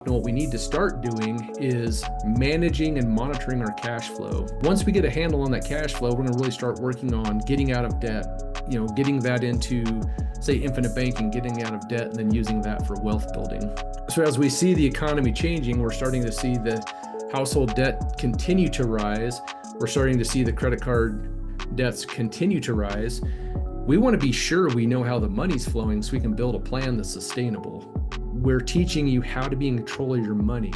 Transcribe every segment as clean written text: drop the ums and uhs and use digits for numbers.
And what we need to start doing is managing and monitoring our cash flow. Once we get a handle on that cash flow, we're going to really start working on getting out of debt, getting that into, say, infinite banking, getting out of debt, and then using that for wealth building. So as we see the economy changing, we're starting to see the household debt continue to rise. We're starting to see the credit card debts continue to rise. We want to be sure we know how the money's flowing so we can build a plan that's sustainable. We're teaching you how to be in control of your money.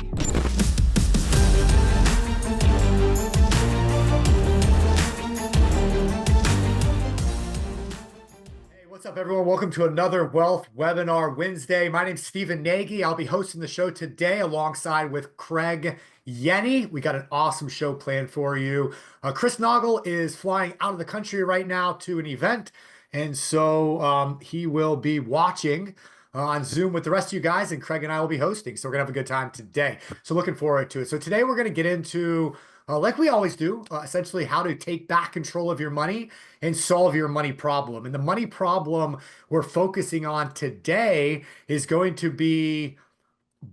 Hey, what's up, everyone? Welcome to another Wealth Webinar Wednesday. My name's Stephen Nagy. I'll be hosting the show today alongside with Craig Yenny. We got an awesome show planned for you. Chris Naugle is flying out of the country right now to an event, and so he will be watching on Zoom with the rest of you guys, and Craig and I will be hosting. So we're gonna have a good time today. So looking forward to it. So today we're gonna get into, like we always do, essentially how to take back control of your money and solve your money problem. And the money problem we're focusing on today is going to be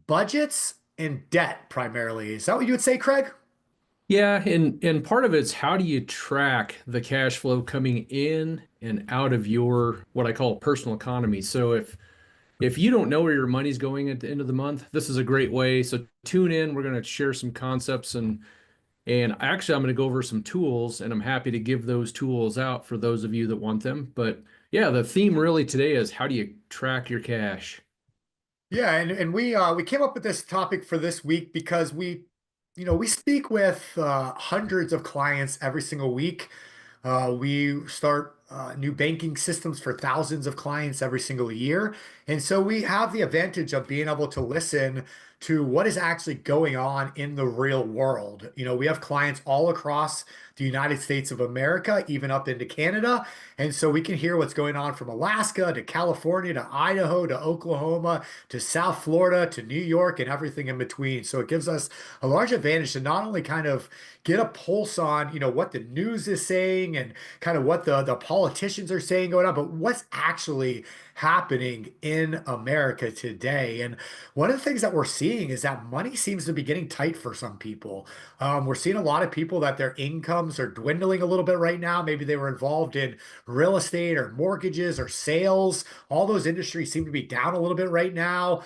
budgets and debt primarily. Is that what you would say, Craig? Yeah, and part of it's how do you track the cash flow coming in and out of your, what I call personal economy. So if you don't know where your money's going at the end of the month, this is a great way. So tune in. We're going to share some concepts and actually I'm going to go over some tools, and I'm happy to give those tools out for those of you that want them. But yeah, the theme really today is how do you track your cash? Yeah, and we came up with this topic for this week because we speak with hundreds of clients every single week. We start new banking systems for thousands of clients every single year. And so we have the advantage of being able to listen to what is actually going on in the real world. We have clients all across the United States of America, even up into Canada. And so we can hear what's going on from Alaska to California to Idaho to Oklahoma to South Florida to New York and everything in between. So it gives us a large advantage to not only kind of get a pulse on, what the news is saying and kind of what the politicians are saying going on, but what's actually happening in America today. And one of the things that we're seeing is that money seems to be getting tight for some people. We're seeing a lot of people that their incomes are dwindling a little bit right now. Maybe they were involved in real estate or mortgages or sales. All those industries seem to be down a little bit right now.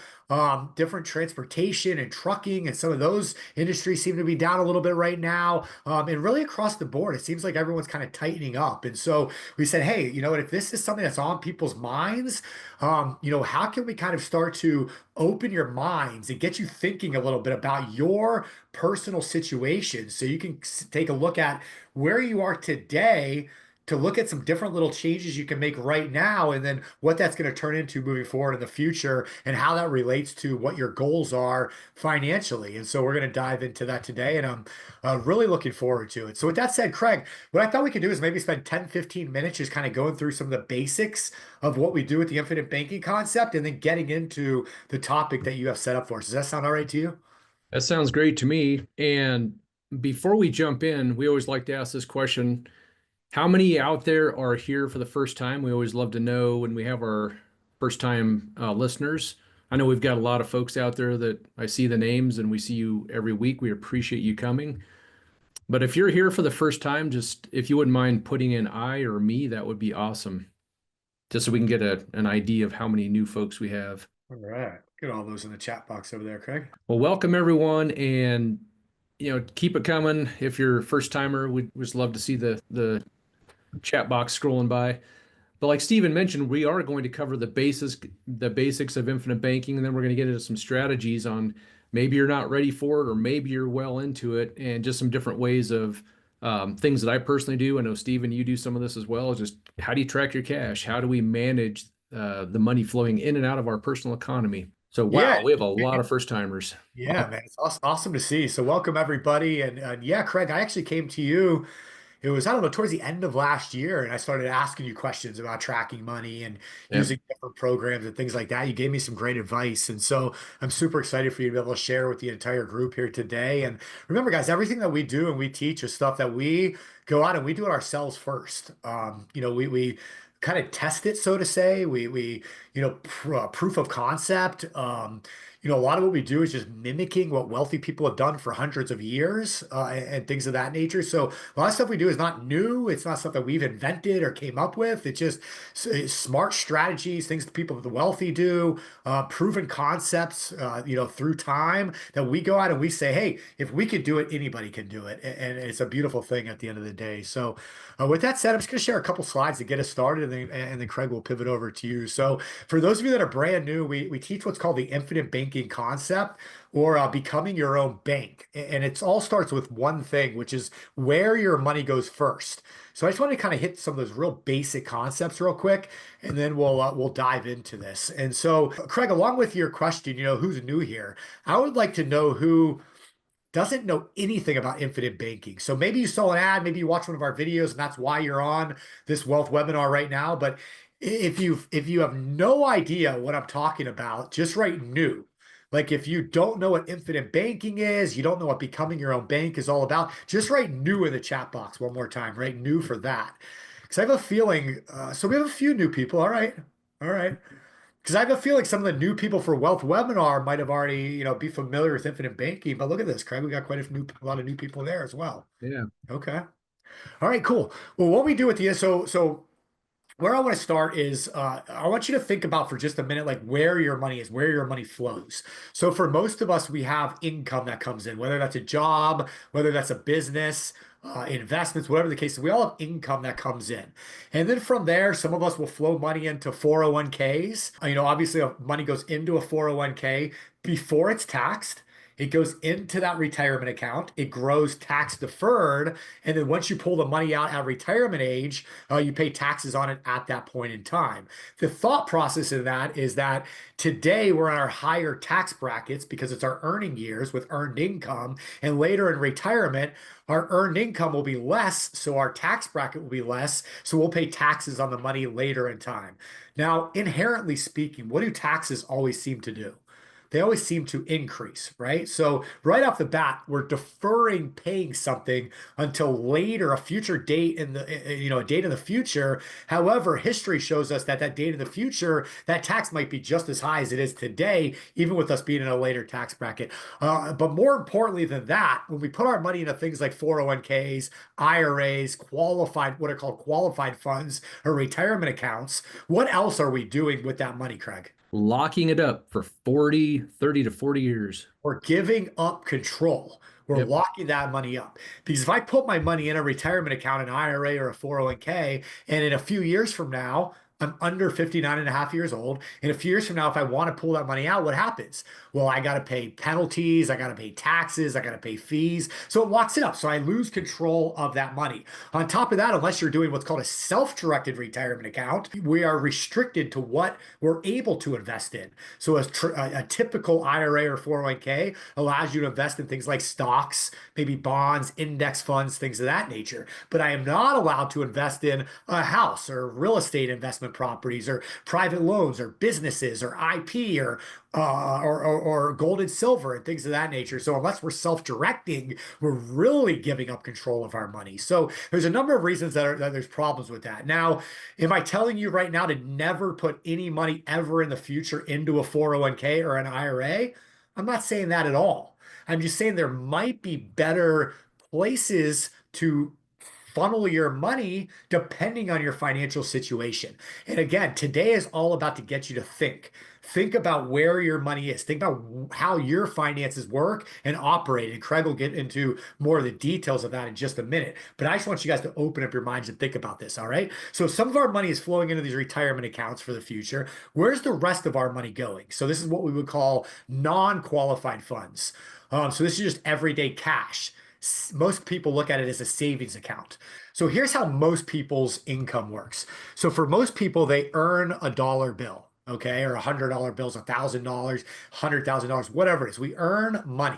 Different transportation and trucking and some of those industries seem to be down a little bit right now. And really across the board, it seems like everyone's kind of tightening up. And so we said, hey, if this is something that's on people's minds, how can we kind of start to open your minds and get you thinking a little bit about your personal situation so you can take a look at where you are today, to look at some different little changes you can make right now, and then what that's going to turn into moving forward in the future and how that relates to what your goals are financially. And so we're going to dive into that today, and I'm really looking forward to it. So with that said, Craig, what I thought we could do is maybe spend 10-15 minutes just kind of going through some of the basics of what we do with the infinite banking concept and then getting into the topic that you have set up for us. Does that sound all right to you? That sounds great to me. And before we jump in, we always like to ask this question. How many out there are here for the first time? We always love to know when we have our first time listeners. I know we've got a lot of folks out there that I see the names and we see you every week. We appreciate you coming. But if you're here for the first time, just if you wouldn't mind putting in I or me, that would be awesome. Just so we can get an idea of how many new folks we have. All right. Get all those in the chat box over there, Craig. Well, welcome everyone, and keep it coming. If you're a first timer, we'd just love to see the chat box scrolling by. But like Stephen mentioned, we are going to cover the basics of infinite banking, and then we're going to get into some strategies on maybe you're not ready for it or maybe you're well into it, and just some different ways of things that I personally do. I know Stephen, you do some of this as well. Just how do you track your cash? How do we manage the money flowing in and out of our personal economy? So wow, Yeah. we have a lot of first timers. Yeah, man, it's awesome to see. So welcome everybody. And yeah, Craig, I actually came to you. It was, I don't know, towards the end of last year, and I started asking you questions about tracking money and Yeah. using different programs and things like that. You gave me some great advice. And so I'm super excited for you to be able to share with the entire group here today. And remember, guys, everything that we do and we teach is stuff that we go out and we do it ourselves first. We kind of test it, so to say. We proof of concept. a lot of what we do is just mimicking what wealthy people have done for hundreds of years, and things of that nature. So a lot of stuff we do is not new. It's not stuff that we've invented or came up with. It's just smart strategies, things that people, the wealthy do, proven concepts, through time that we go out and we say, hey, if we could do it, anybody can do it. And it's a beautiful thing at the end of the day. So with that said, I'm just going to share a couple slides to get us started, and then Craig will pivot over to you. So for those of you that are brand new, we teach what's called the infinite banking concept, or becoming your own bank. And it all starts with one thing, which is where your money goes first. So I just want to kind of hit some of those real basic concepts real quick, and then we'll dive into this. And so, Craig, along with your question, who's new here? I would like to know who doesn't know anything about infinite banking. So maybe you saw an ad, maybe you watched one of our videos, and that's why you're on this wealth webinar right now. But if you have no idea what I'm talking about, just write new. Like if you don't know what infinite banking is, you don't know what becoming your own bank is all about, just write new in the chat box one more time. Write new for that. Because I have a feeling, so we have a few new people. All right. All right. Because I have a feeling some of the new people for Wealth Webinar might have already, be familiar with infinite banking. But look at this, Craig. We got quite a lot of new people there as well. Yeah. Okay. All right, cool. Well, what we do at the end, so where I want to start is I want you to think about for just a minute, like where your money is, where your money flows. So for most of us, we have income that comes in, whether that's a job, whether that's a business, investments, whatever the case is, we all have income that comes in. And then from there, some of us will flow money into 401ks. Obviously money goes into a 401k before it's taxed. It goes into that retirement account. It grows tax deferred. And then once you pull the money out at retirement age, you pay taxes on it at that point in time. The thought process of that is that today we're in our higher tax brackets because it's our earning years with earned income. And later in retirement, our earned income will be less. So our tax bracket will be less. So we'll pay taxes on the money later in time. Now, inherently speaking, what do taxes always seem to do? They always seem to increase, right? So right off the bat, we're deferring paying something until later, a future date a date in the future. However, history shows us that that date in the future, that tax might be just as high as it is today, even with us being in a later tax bracket. But more importantly than that, when we put our money into things like 401ks, IRAs, what are called qualified funds or retirement accounts, what else are we doing with that money, Craig? Locking it up for 30 to 40 years. We're giving up control. We're Yep. locking that money up. Because if I put my money in a retirement account, an IRA or a 401k, and in a few years from now, I'm under 59 and a half years old. In a few years from now, if I want to pull that money out, what happens? Well, I got to pay penalties. I got to pay taxes. I got to pay fees. So it locks it up. So I lose control of that money. On top of that, unless you're doing what's called a self-directed retirement account, we are restricted to what we're able to invest in. So a typical IRA or 401k allows you to invest in things like stocks, maybe bonds, index funds, things of that nature. But I am not allowed to invest in a house or real estate investment properties or private loans or businesses or IP or gold and silver and things of that nature. So unless we're self-directing, we're really giving up control of our money. So there's a number of reasons that there's problems with that. Now, am I telling you right now to never put any money ever in the future into a 401k or an IRA? I'm not saying that at all. I'm just saying there might be better places to funnel your money depending on your financial situation. And again, today is all about to get you to think. Think about where your money is. Think about how your finances work and operate. And Craig will get into more of the details of that in just a minute. But I just want you guys to open up your minds and think about this, all right? So some of our money is flowing into these retirement accounts for the future. Where's the rest of our money going? So this is what we would call non-qualified funds. So this is just everyday cash. Most people look at it as a savings account. So here's how most people's income works. So for most people, they earn a dollar bill, okay, or $100 bills, $1,000, $100,000, whatever it is. We earn money.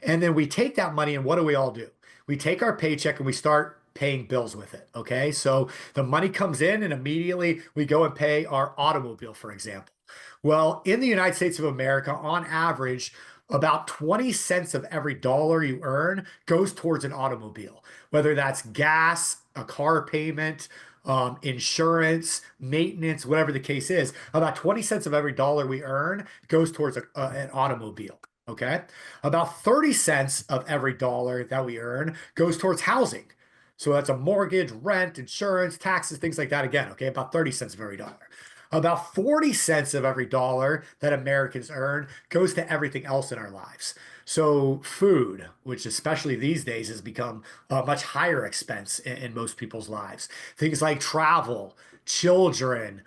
And then we take that money and what do we all do? We take our paycheck and we start paying bills with it, okay? So the money comes in and immediately we go and pay our automobile, for example. Well, in the United States of America, on average, about 20 cents of every dollar you earn goes towards an automobile, whether that's gas, a car payment, insurance, maintenance, whatever the case is. About 20 cents of every dollar we earn goes towards an automobile. Okay. About 30 cents of every dollar that we earn goes towards housing. So that's a mortgage, rent, insurance, taxes, things like that. Again, okay, about 30 cents of every dollar. About 40 cents of every dollar that Americans earn goes to everything else in our lives. So food, which especially these days has become a much higher expense in most people's lives. Things like travel, children,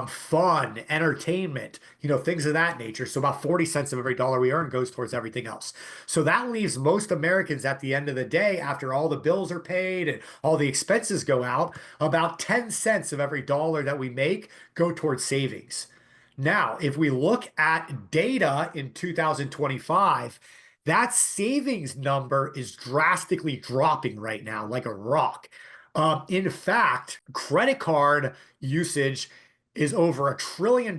fun, entertainment, things of that nature. So about 40 cents of every dollar we earn goes towards everything else. So that leaves most Americans at the end of the day, after all the bills are paid and all the expenses go out, about 10 cents of every dollar that we make go towards savings. Now, if we look at data in 2025, that savings number is drastically dropping right now, like a rock. In fact, credit card usage is over $1 trillion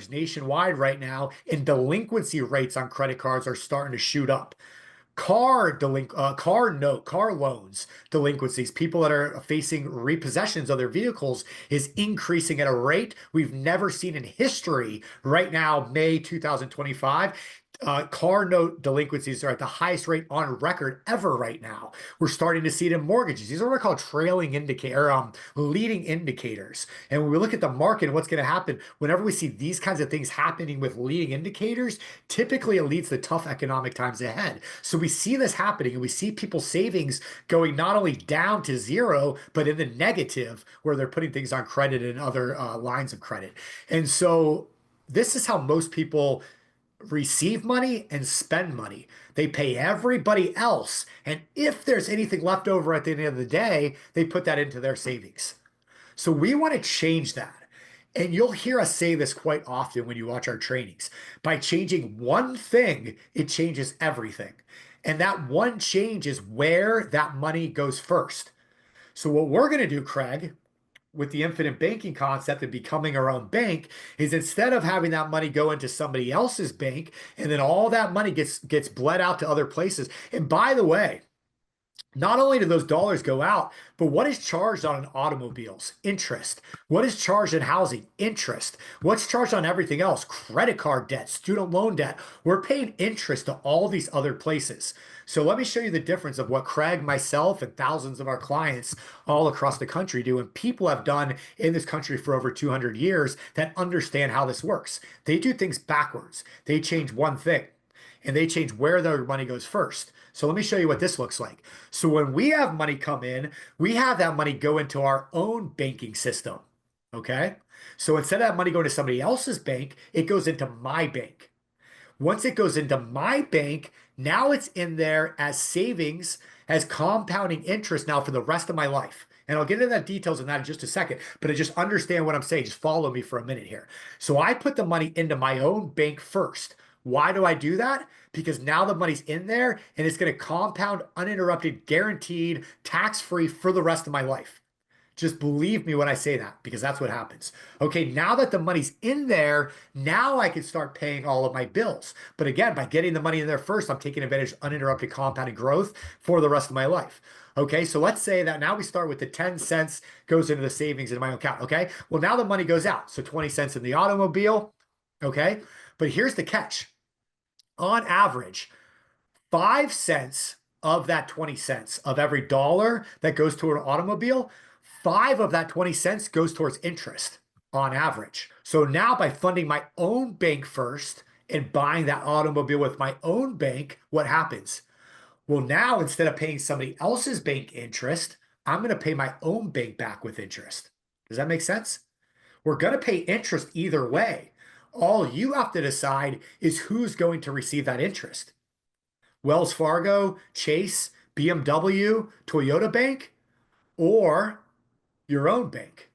nationwide right now, and delinquency rates on credit cards are starting to shoot up. Car loans delinquencies, people that are facing repossessions of their vehicles, is increasing at a rate we've never seen in history. Right now, May 2025, car note delinquencies are at the highest rate on record ever right now. We're starting to see it in mortgages. These are what are called trailing indicator, leading indicators. And when we look at the market and what's going to happen, whenever we see these kinds of things happening with leading indicators, typically it leads to tough economic times ahead. So we see this happening, and we see people's savings going not only down to zero, but in the negative, where they're putting things on credit and other lines of credit. And so this is how most people receive money and spend money. They pay everybody else. And if there's anything left over at the end of the day, they put that into their savings. So we want to change that. And you'll hear us say this quite often when you watch our trainings. By changing one thing, it changes everything. And that one change is where that money goes first. So what we're going to do, Craig, with the infinite banking concept and becoming our own bank, is instead of having that money go into somebody else's bank and then all that money gets bled out to other places. And by the way, not only do those dollars go out, but what is charged on automobiles? Interest. What is charged in housing? Interest. What's charged on everything else? Credit card debt, student loan debt. We're paying interest to all these other places. So let me show you the difference of what Craig, myself, and thousands of our clients all across the country do, and people have done in this country for over 200 years that understand how this works. They do things backwards. They change one thing, and they change where their money goes first. So let me show you what this looks like. So when we have money come in, we have that money go into our own banking system. Okay. So instead of that money going to somebody else's bank, it goes into my bank. Once it goes into my bank, now it's in there as savings, as compounding interest now for the rest of my life. And I'll get into that details in that in just a second, but I just understand what I'm saying. Just follow me for a minute here. So I put the money into my own bank first. Why do I do that? Because now the money's in there and it's going to compound uninterrupted, guaranteed, tax-free for the rest of my life. Just believe me when I say that, because that's what happens. Okay, now that the money's in there, now I can start paying all of my bills. But again, by getting the money in there first, I'm taking advantage of uninterrupted compounding growth for the rest of my life. Okay, so let's say that now we start with the 10 cents goes into the savings in my own account. Okay, well, now the money goes out. So 20 cents in the automobile. Okay, but here's the catch. On average, 5 cents of that 20 cents of every dollar that goes to an automobile, 5 of that 20 cents goes towards interest on average. So now by funding my own bank first and buying that automobile with my own bank, what happens? Well, now instead of paying somebody else's bank interest, I'm going to pay my own bank back with interest. Does that make sense? We're going to pay interest either way. All you have to decide is who's going to receive that interest. Wells Fargo, Chase, BMW, Toyota Bank, or your own bank.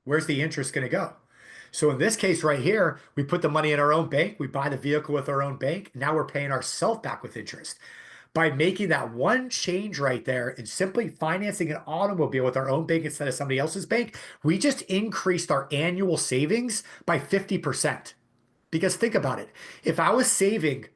Where's the interest going to go? So in this case right here, we put the money in our own bank. We buy the vehicle with our own bank. Now we're paying ourselves back with interest. By making that one change right there and simply financing an automobile with our own bank instead of somebody else's bank, we just increased our annual savings by 50%. Because think about it. If I was saving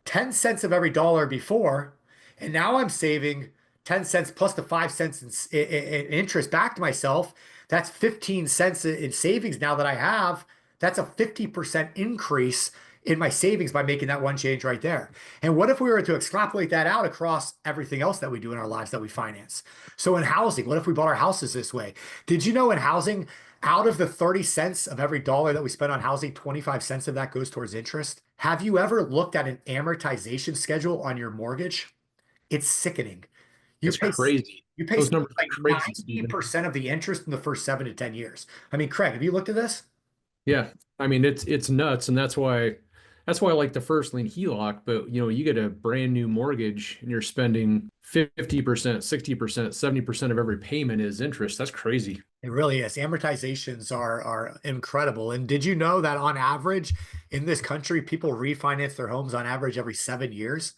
10 cents of every dollar before, and now I'm saving 10 cents plus the 5 cents in interest back to myself. That's 15 cents in savings now that I have. That's a 50% increase in my savings by making that one change right there. And what if we were to extrapolate that out across everything else that we do in our lives that we finance? So in housing, what if we bought our houses this way? Did you know in housing, out of the 30 cents of every dollar that we spend on housing, 25 cents of that goes towards interest? Have you ever looked at an amortization schedule on your mortgage? It's sickening. You It's pay crazy. you pay Those something numbers are like crazy, Stephen. 90% of the interest in the first 7 to 10 years. I mean, Craig, have you looked at this? Yeah, I mean it's nuts, and that's why I like the first lien HELOC. But you get a brand new mortgage and you're spending 50%, 60%, 70% of every payment is interest. That's crazy. It really is. Amortizations are incredible. And did you know that on average in this country, people refinance their homes on average every 7 years?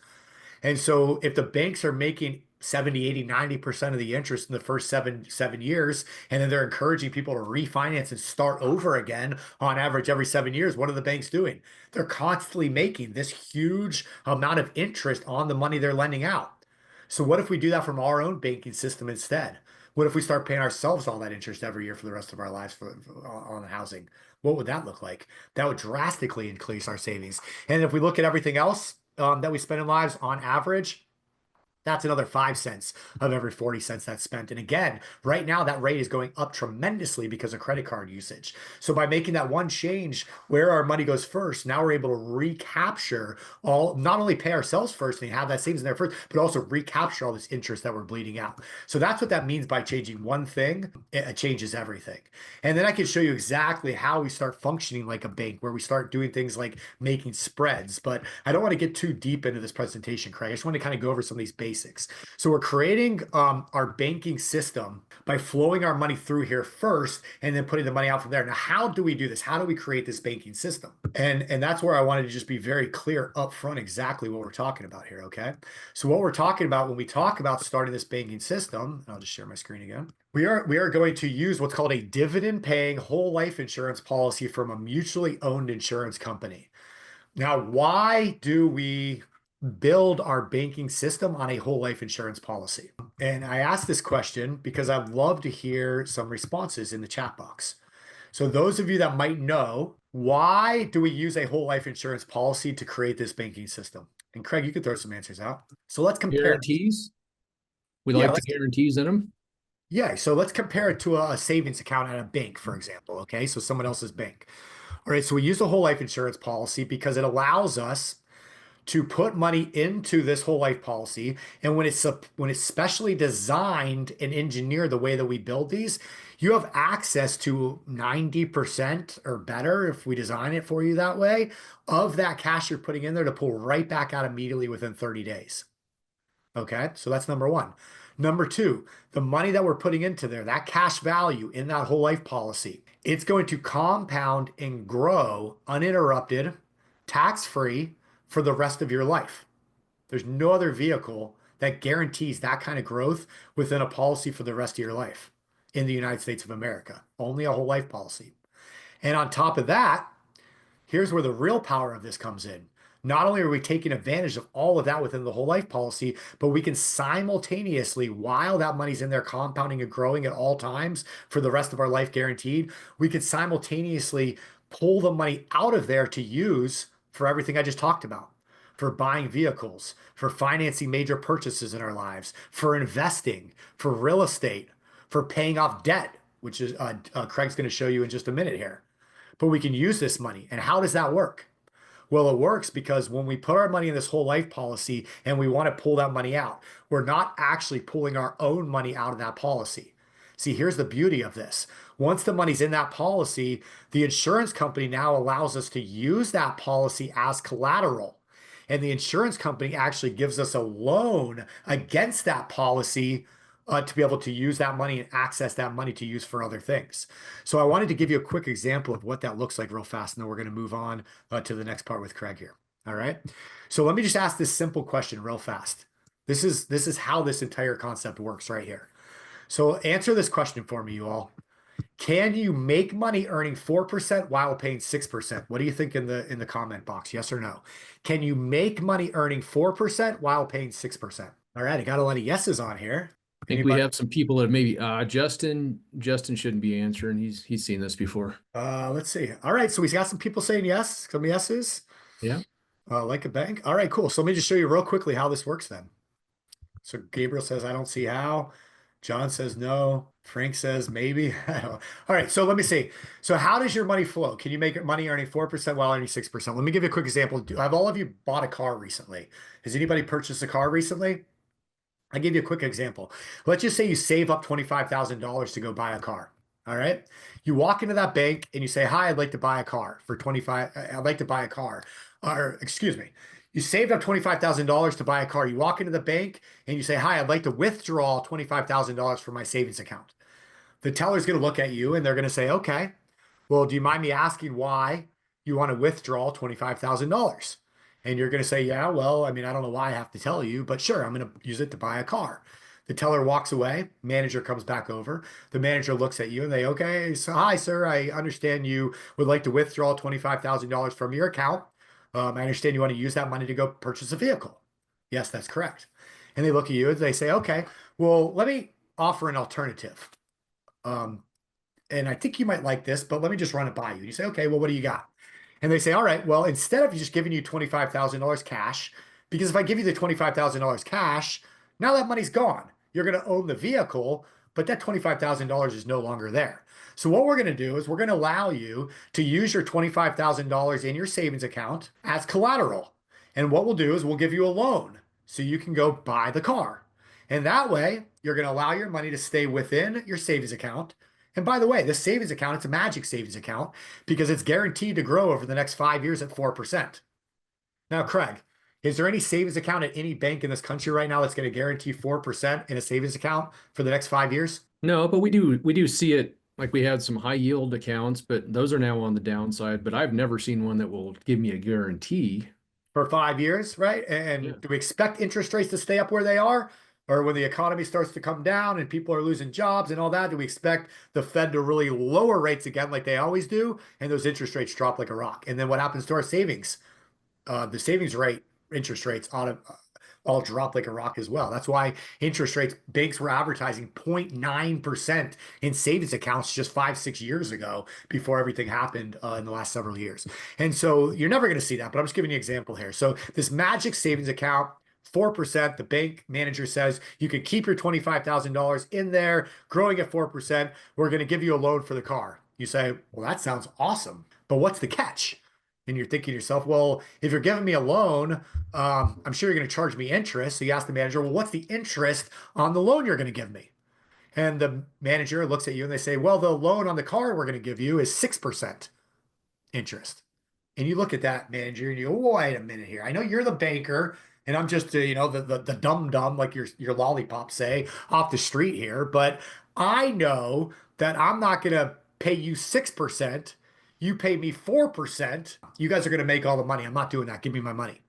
And so if the banks are making 70, 80, 90% of the interest in the first seven years, and then they're encouraging people to refinance and start over again on average every 7 years, what are the banks doing? They're constantly making this huge amount of interest on the money they're lending out. So what if we do that from our own banking system instead? What if we start paying ourselves all that interest every year for the rest of our lives on the housing? What would that look like? That would drastically increase our savings. And if we look at everything else that we spend in lives on average, that's another 5 cents of every 40 cents that's spent. And again, right now that rate is going up tremendously because of credit card usage. So by making that one change where our money goes first, now we're able to recapture all, not only pay ourselves first and have that savings in there first, but also recapture all this interest that we're bleeding out. So that's what that means by changing one thing. It changes everything. And then I can show you exactly how we start functioning like a bank, where we start doing things like making spreads. But I don't want to get too deep into this presentation, Craig. I just want to kind of go over some of these basics. So we're creating our banking system by flowing our money through here first and then putting the money out from there. Now, how do we do this? How do we create this banking system? And that's where I wanted to just be very clear up front exactly what we're talking about here, okay? So what we're talking about when we talk about starting this banking system, and I'll just share my screen again. We are going to use what's called a dividend paying whole life insurance policy from a mutually owned insurance company. Now, why do we build our banking system on a whole life insurance policy? And I asked this question because I'd love to hear some responses in the chat box. So those of you that might know, why do we use a whole life insurance policy to create this banking system? And Craig, you could throw some answers out. So let's compare. Guarantees. We Yeah, like the guarantees in them. yeah. So let's compare it to a savings account at a bank, for example. Okay. So someone else's bank. All right. So we use a whole life insurance policy because it allows us to put money into this whole life policy. And when it's specially designed and engineered the way that we build these, you have access to 90% or better, if we design it for you that way, of that cash you're putting in there to pull right back out immediately within 30 days. Okay, so that's number one. Number two, the money that we're putting into there, that cash value in that whole life policy, it's going to compound and grow uninterrupted, tax-free for the rest of your life. There's no other vehicle that guarantees that kind of growth within a policy for the rest of your life in the United States of America. Only a whole life policy. And on top of that, here's where the real power of this comes in. Not only are we taking advantage of all of that within the whole life policy, but we can simultaneously, while that money's in there compounding and growing at all times for the rest of our life guaranteed, we can simultaneously pull the money out of there to use for everything I just talked about, for buying vehicles, for financing major purchases in our lives, for investing, for real estate, for paying off debt, which is Craig's going to show you in just a minute here. But we can use this money. And how does that work? Well, it works because when we put our money in this whole life policy and we want to pull that money out, we're not actually pulling our own money out of that policy. See, here's the beauty of this. Once the money's in that policy, the insurance company now allows us to use that policy as collateral. And the insurance company actually gives us a loan against that policy to be able to use that money and access that money to use for other things. So I wanted to give you a quick example of what that looks like real fast, and then we're going to move on to the next part with Craig here. All right. So let me just ask this simple question real fast. This is how this entire concept works right here. So answer this question for me, you all. Can you make money earning 4% while paying 6%? What do you think in the comment box? Yes or no? Can you make money earning 4% while paying 6%? All right, I got a lot of yeses on here. I think we Anybody? have some people that maybe Justin shouldn't be answering. He's seen this before. Let's see. All right, so we got some people saying yes, some yeses. Yeah. Like a bank. All right, cool. So let me just show you real quickly how this works then. So Gabriel says, I don't see how. John says no. Frank says maybe. I don't. All right, so let me see. So how does your money flow? Can you make money earning 4% while earning 6%? Let me give you a quick example. Have all of you bought a car recently? Has anybody purchased a car recently? I'll give you a quick example. Let's just say you save up $25,000 to go buy a car. All right. You walk into that bank and you say, hi, I'd like to buy a car for 25. I'd like to buy a car. Or excuse me. You saved up $25,000 to buy a car. You walk into the bank and you say, hi, I'd like to withdraw $25,000 from my savings account. The teller's going to look at you and they're going to say, okay, well, do you mind me asking why you want to withdraw $25,000? And you're going to say, yeah, well, I mean, I don't know why I have to tell you, but sure, I'm going to use it to buy a car. The teller walks away, manager comes back over. The manager looks at you and they, okay, so hi, sir, I understand you would like to withdraw $25,000 from your account. I understand you want to use that money to go purchase a vehicle. Yes, that's correct. And they look at you and they say, okay, well, let me offer an alternative. Um, and I think you might like this, but let me just run it by you. You say, okay, well, what do you got? And they say, all right, well, instead of just giving you $25,000 cash, because if I give you the $25,000 cash, now that money's gone. You're going to own the vehicle, but that $25,000 is no longer there. So what we're going to do is we're going to allow you to use your $25,000 in your savings account as collateral. And what we'll do is we'll give you a loan so you can go buy the car. And that way, you're going to allow your money to stay within your savings account. And by the way, this savings account, it's a magic savings account because it's guaranteed to grow over the next 5 years at 4%. Now, Craig, is there any savings account at any bank in this country right now that's going to guarantee 4% in a savings account for the next 5 years? No, but we do see it. Like we had some high yield accounts, but those are now on the downside. But I've never seen one that will give me a guarantee. For 5 years, right? Yeah. And do we expect interest rates to stay up where they are? Or when the economy starts to come down and people are losing jobs and all that, do we expect the Fed to really lower rates again like they always do? And those interest rates drop like a rock. And then what happens to our savings? The savings rate, interest rates all drop like a rock as well. That's why interest rates, banks were advertising 0.9% in savings accounts just 5, 6 years ago before everything happened in the last several years. And so you're never going to see that, but I'm just giving you an example here. So this magic savings account, 4%, the bank manager says you can keep your $25,000 in there, growing at 4%. We're going to give you a loan for the car. You say, well, that sounds awesome, but what's the catch? And you're thinking to yourself, well, if you're giving me a loan, I'm sure you're going to charge me interest. So you ask the manager, well, what's the interest on the loan you're going to give me? And the manager looks at you and they say, well, the loan on the car we're going to give you is 6% interest. And you look at that manager and you go, wait a minute here. I know you're the banker and I'm just, the dumb, like your lollipop say off the street here. But I know that I'm not going to pay you 6%. You pay me 4%. You guys are going to make all the money. I'm not doing that. Give me my money.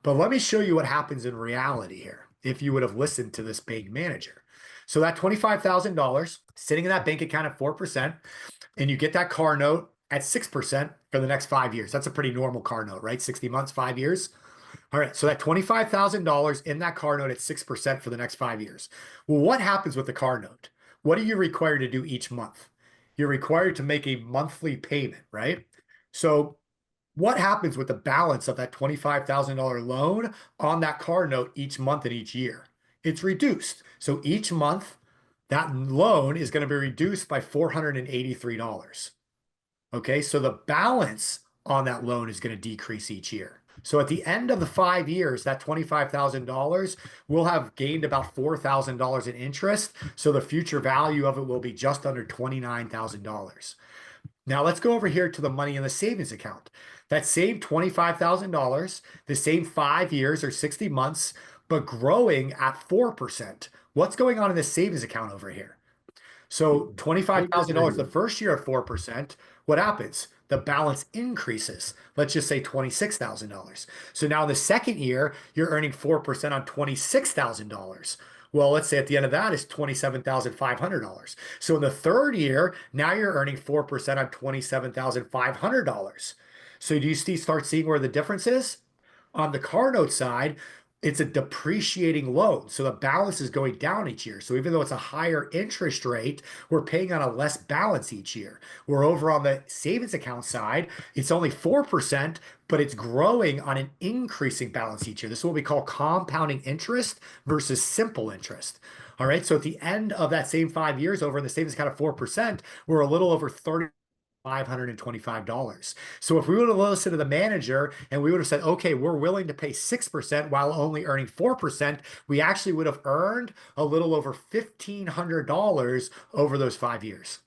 But let me show you what happens in reality here if you would have listened to this bank manager. So that $25,000 sitting in that bank account at 4%, and you get that car note at 6% for the next 5 years. That's a pretty normal car note, right? 60 months, 5 years. All right. So that $25,000 in that car note at 6% for the next 5 years. Well, what happens with the car note? What are you required to do each month? You're required to make a monthly payment, right? So what happens with the balance of that $25,000 loan on that car note each month and each year? It's reduced. So each month, that loan is going to be reduced by $483. Okay, so the balance on that loan is going to decrease each year. So at the end of the 5 years, that $25,000 will have gained about $4,000 in interest. So the future value of it will be just under $29,000. Now let's go over here to the money in the savings account. That same $25,000, the same 5 years or 60 months, but growing at 4%. What's going on in the savings account over here? So $25,000 the first year at 4%, what happens? The balance increases. Let's just say $26,000. So now the second year, you're earning 4% on $26,000. Well, let's say at the end of that is $27,500. So in the third year, now you're earning 4% on $27,500. So do you start seeing where the difference is? On the car note side, It's a depreciating loan. So the balance is going down each year. So even though it's a higher interest rate, we're paying on a less balance each year. We're over on the savings account side, it's only 4%, but it's growing on an increasing balance each year. This is what we call compounding interest versus simple interest. All right. So at the end of that same 5 years over in the savings account of 4%, we're a little over 30. $525. So if we would have listened to the manager and we would have said, okay, we're willing to pay 6% while only earning 4%, we actually would have earned a little over $1,500 over those 5 years.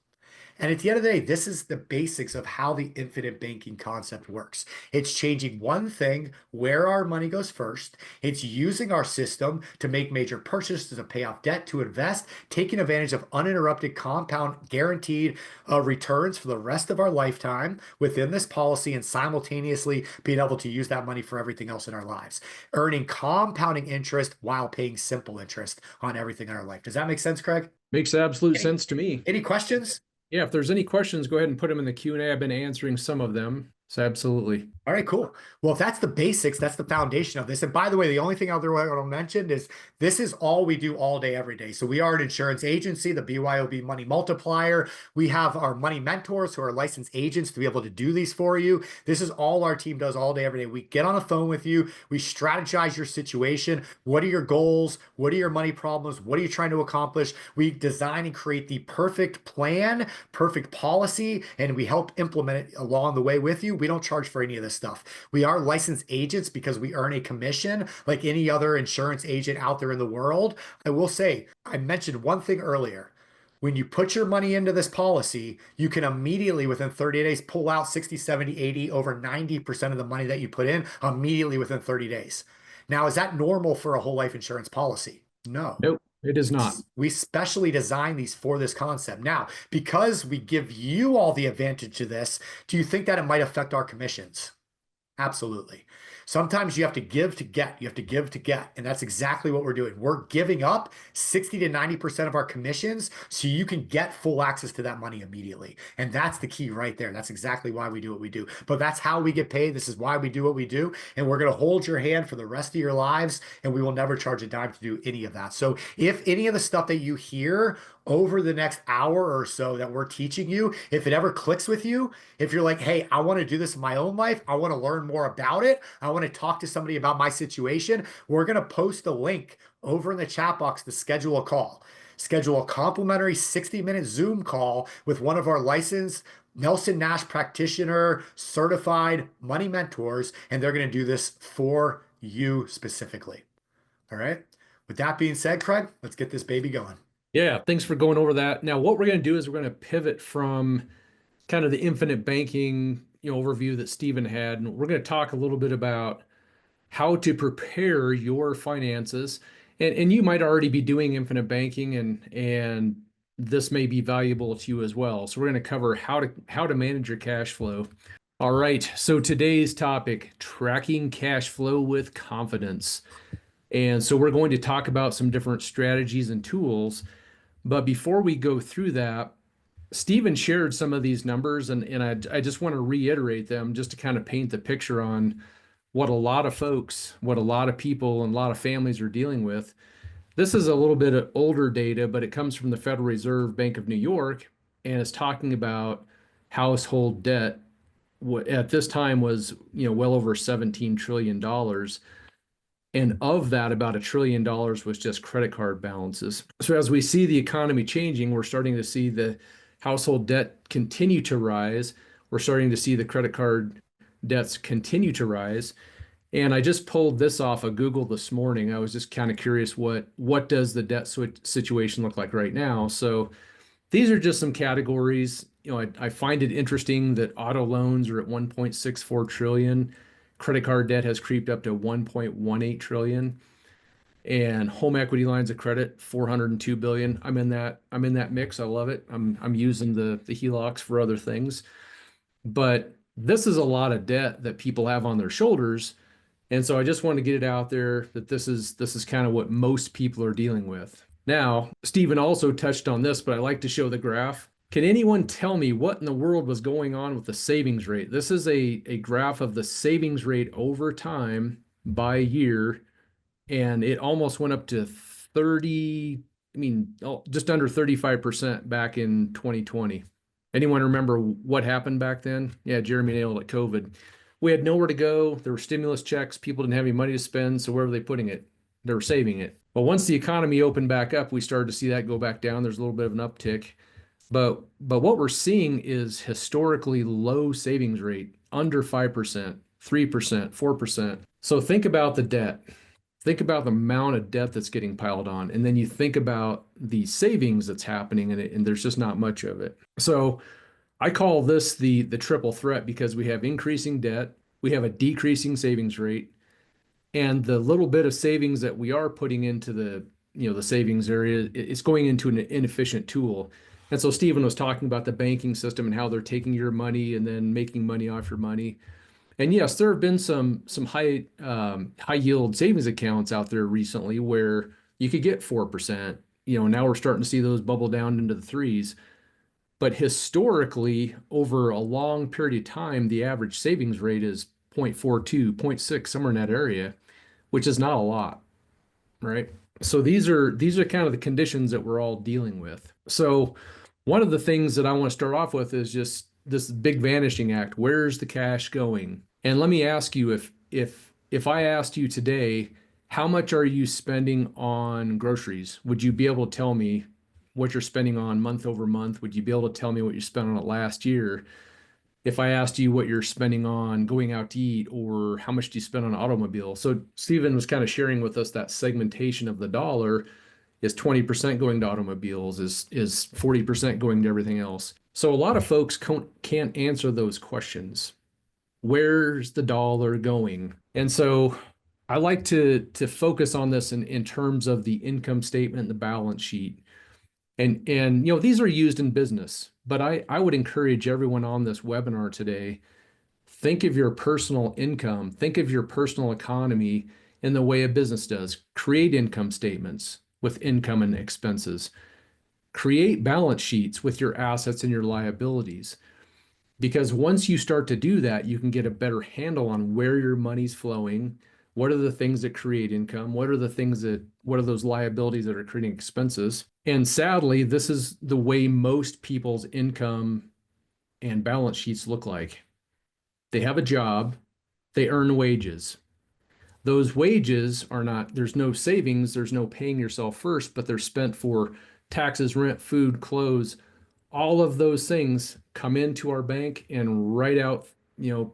And at the end of the day, this is the basics of how the infinite banking concept works. It's changing one thing where our money goes first. It's using our system to make major purchases, to pay off debt, to invest, taking advantage of uninterrupted compound guaranteed returns for the rest of our lifetime within this policy, and simultaneously being able to use that money for everything else in our lives, earning compounding interest while paying simple interest on everything in our life. Does that make sense, Craig? Makes absolute Any, sense to me. any questions? Yeah, if there's any questions, go ahead and put them in the Q&A. I've been answering some of them. So absolutely. All right, cool. Well, if that's the basics, that's the foundation of this. And by the way, the only thing I'll mention is this is all we do all day, every day. So we are an insurance agency, the BYOB Money Multiplier. We have our money mentors who are licensed agents to be able to do these for you. This is all our team does all day, every day. We get on the phone with you. We strategize your situation. What are your goals? What are your money problems? What are you trying to accomplish? We design and create the perfect plan, perfect policy, and we help implement it along the way with you. We don't charge for any of this stuff. We are licensed agents because we earn a commission like any other insurance agent out there in the world. I will say, I mentioned one thing earlier. When you put your money into this policy, you can immediately within 30 days pull out 60, 70, 80, over 90% of the money that you put in immediately within 30 days. Now, is that normal for a whole life insurance policy? No. Nope, it is not. We specially designed these for this concept. Now, because we give you all the advantage to this, do you think that it might affect our commissions? Absolutely. Sometimes you have to give to get. You have to give to get. And that's exactly what we're doing. We're giving up 60 to 90% of our commissions so you can get full access to that money immediately. And that's the key right there. That's exactly why we do what we do. But that's how we get paid. This is why we do what we do. And we're going to hold your hand for the rest of your lives. And we will never charge a dime to do any of that. So if any of the stuff that you hear over the next hour or so that we're teaching you, if it ever clicks with you, if you're like, hey, I want to do this in my own life, I want to learn more about it, I want to talk to somebody about my situation, we're going to post a link over in the chat box to schedule a call. Schedule a complimentary 60-minute Zoom call with one of our licensed Nelson Nash practitioner certified money mentors, and they're going to do this for you specifically. All right. With that being said, Craig, let's get this baby going. Yeah, thanks for going over that. Now, what we're going to do is we're going to pivot from kind of the infinite banking, overview that Stephen had, and we're going to talk a little bit about how to prepare your finances. And you might already be doing infinite banking, and this may be valuable to you as well. So we're going to cover how to manage your cash flow. All right. So today's topic, tracking cash flow with confidence. And so we're going to talk about some different strategies and tools. But before we go through that, Stephen shared some of these numbers, and I just want to reiterate them just to kind of paint the picture on what a lot of folks, what a lot of people and a lot of families are dealing with. This is a little bit of older data, but it comes from the Federal Reserve Bank of New York, and it's talking about household debt at this time was, well over $17 trillion. And of that, about $1 trillion was just credit card balances. So as we see the economy changing, we're starting to see the household debt continue to rise. We're starting to see the credit card debts continue to rise. And I just pulled this off of Google this morning. I was just kind of curious, what does the debt situation look like right now? So these are just some categories. I find it interesting that auto loans are at 1.64 trillion. Credit card debt has creeped up to 1.18 trillion, and home equity lines of credit 402 billion. I'm in that mix. I love it. I'm using the HELOCs for other things, but this is a lot of debt that people have on their shoulders, and so I just want to get it out there that this is kind of what most people are dealing with. Now, Stephen also touched on this, but I like to show the graph. Can anyone tell me what in the world was going on with the savings rate? This is a graph of the savings rate over time by year. and it almost went up to 30, just under 35% back in 2020. Anyone remember what happened back then? Yeah, Jeremy nailed it, COVID. We had nowhere to go. There were stimulus checks. People didn't have any money to spend. So where were they putting it? They were saving it. But once the economy opened back up, we started to see that go back down. There's a little bit of an uptick. But what we're seeing is historically low savings rate, under 5%, 3%, 4%. So think about the debt. Think about the amount of debt that's getting piled on. And then you think about the savings that's happening in it, and there's just not much of it. So I call this the triple threat because we have increasing debt, we have a decreasing savings rate, and the little bit of savings that we are putting into the savings area, it's going into an inefficient tool. And so Stephen was talking about the banking system and how they're taking your money and then making money off your money. And yes, there have been some high yield savings accounts out there recently where you could get 4%. Now we're starting to see those bubble down into the threes. But historically, over a long period of time, the average savings rate is 0.42, 0.6, somewhere in that area, which is not a lot, right? So these are kind of the conditions that we're all dealing with. So one of the things that I want to start off with is just this big vanishing act. Where's the cash going? And let me ask you, if I asked you today, how much are you spending on groceries? Would you be able to tell me what you're spending on month over month? Would you be able to tell me what you spent on it last year? If I asked you what you're spending on going out to eat, or how much do you spend on an automobile? So Stephen was kind of sharing with us that segmentation of the dollar is 20% going to automobiles, is 40% going to everything else. So a lot of folks can't answer those questions. Where's the dollar going? And so I like to focus on this in terms of the income statement, the balance sheet. And these are used in business, but I would encourage everyone on this webinar today, think of your personal income, think of your personal economy in the way a business does. Create income statements with income and expenses. Create balance sheets with your assets and your liabilities. Because once you start to do that, you can get a better handle on where your money's flowing. What are the things that create income? What are those liabilities that are creating expenses? And sadly, this is the way most people's income and balance sheets look like. They have a job, they earn wages. Those wages are not, there's no savings, there's no paying yourself first, but they're spent for taxes, rent, food, clothes. All of those things come into our bank and write out,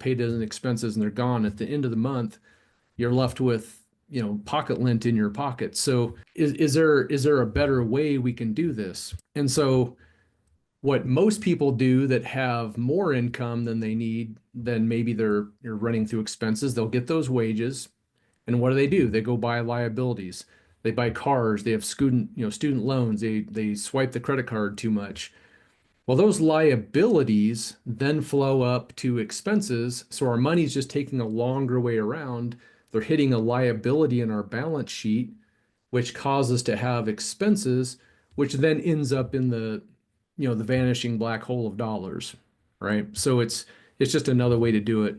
paid as expenses, and they're gone. At the end of the month, you're left with, pocket lint in your pocket. So is there a better way we can do this? And so what most people do that have more income than they need, then maybe they're running through expenses, they'll get those wages. And what do? They go buy liabilities. They buy cars, they have student loans, they swipe the credit card too much. Well, those liabilities then flow up to expenses. So our money's just taking a longer way around. They're hitting a liability in our balance sheet, which causes to have expenses, which then ends up in the vanishing black hole of dollars, right? So it's just another way to do it.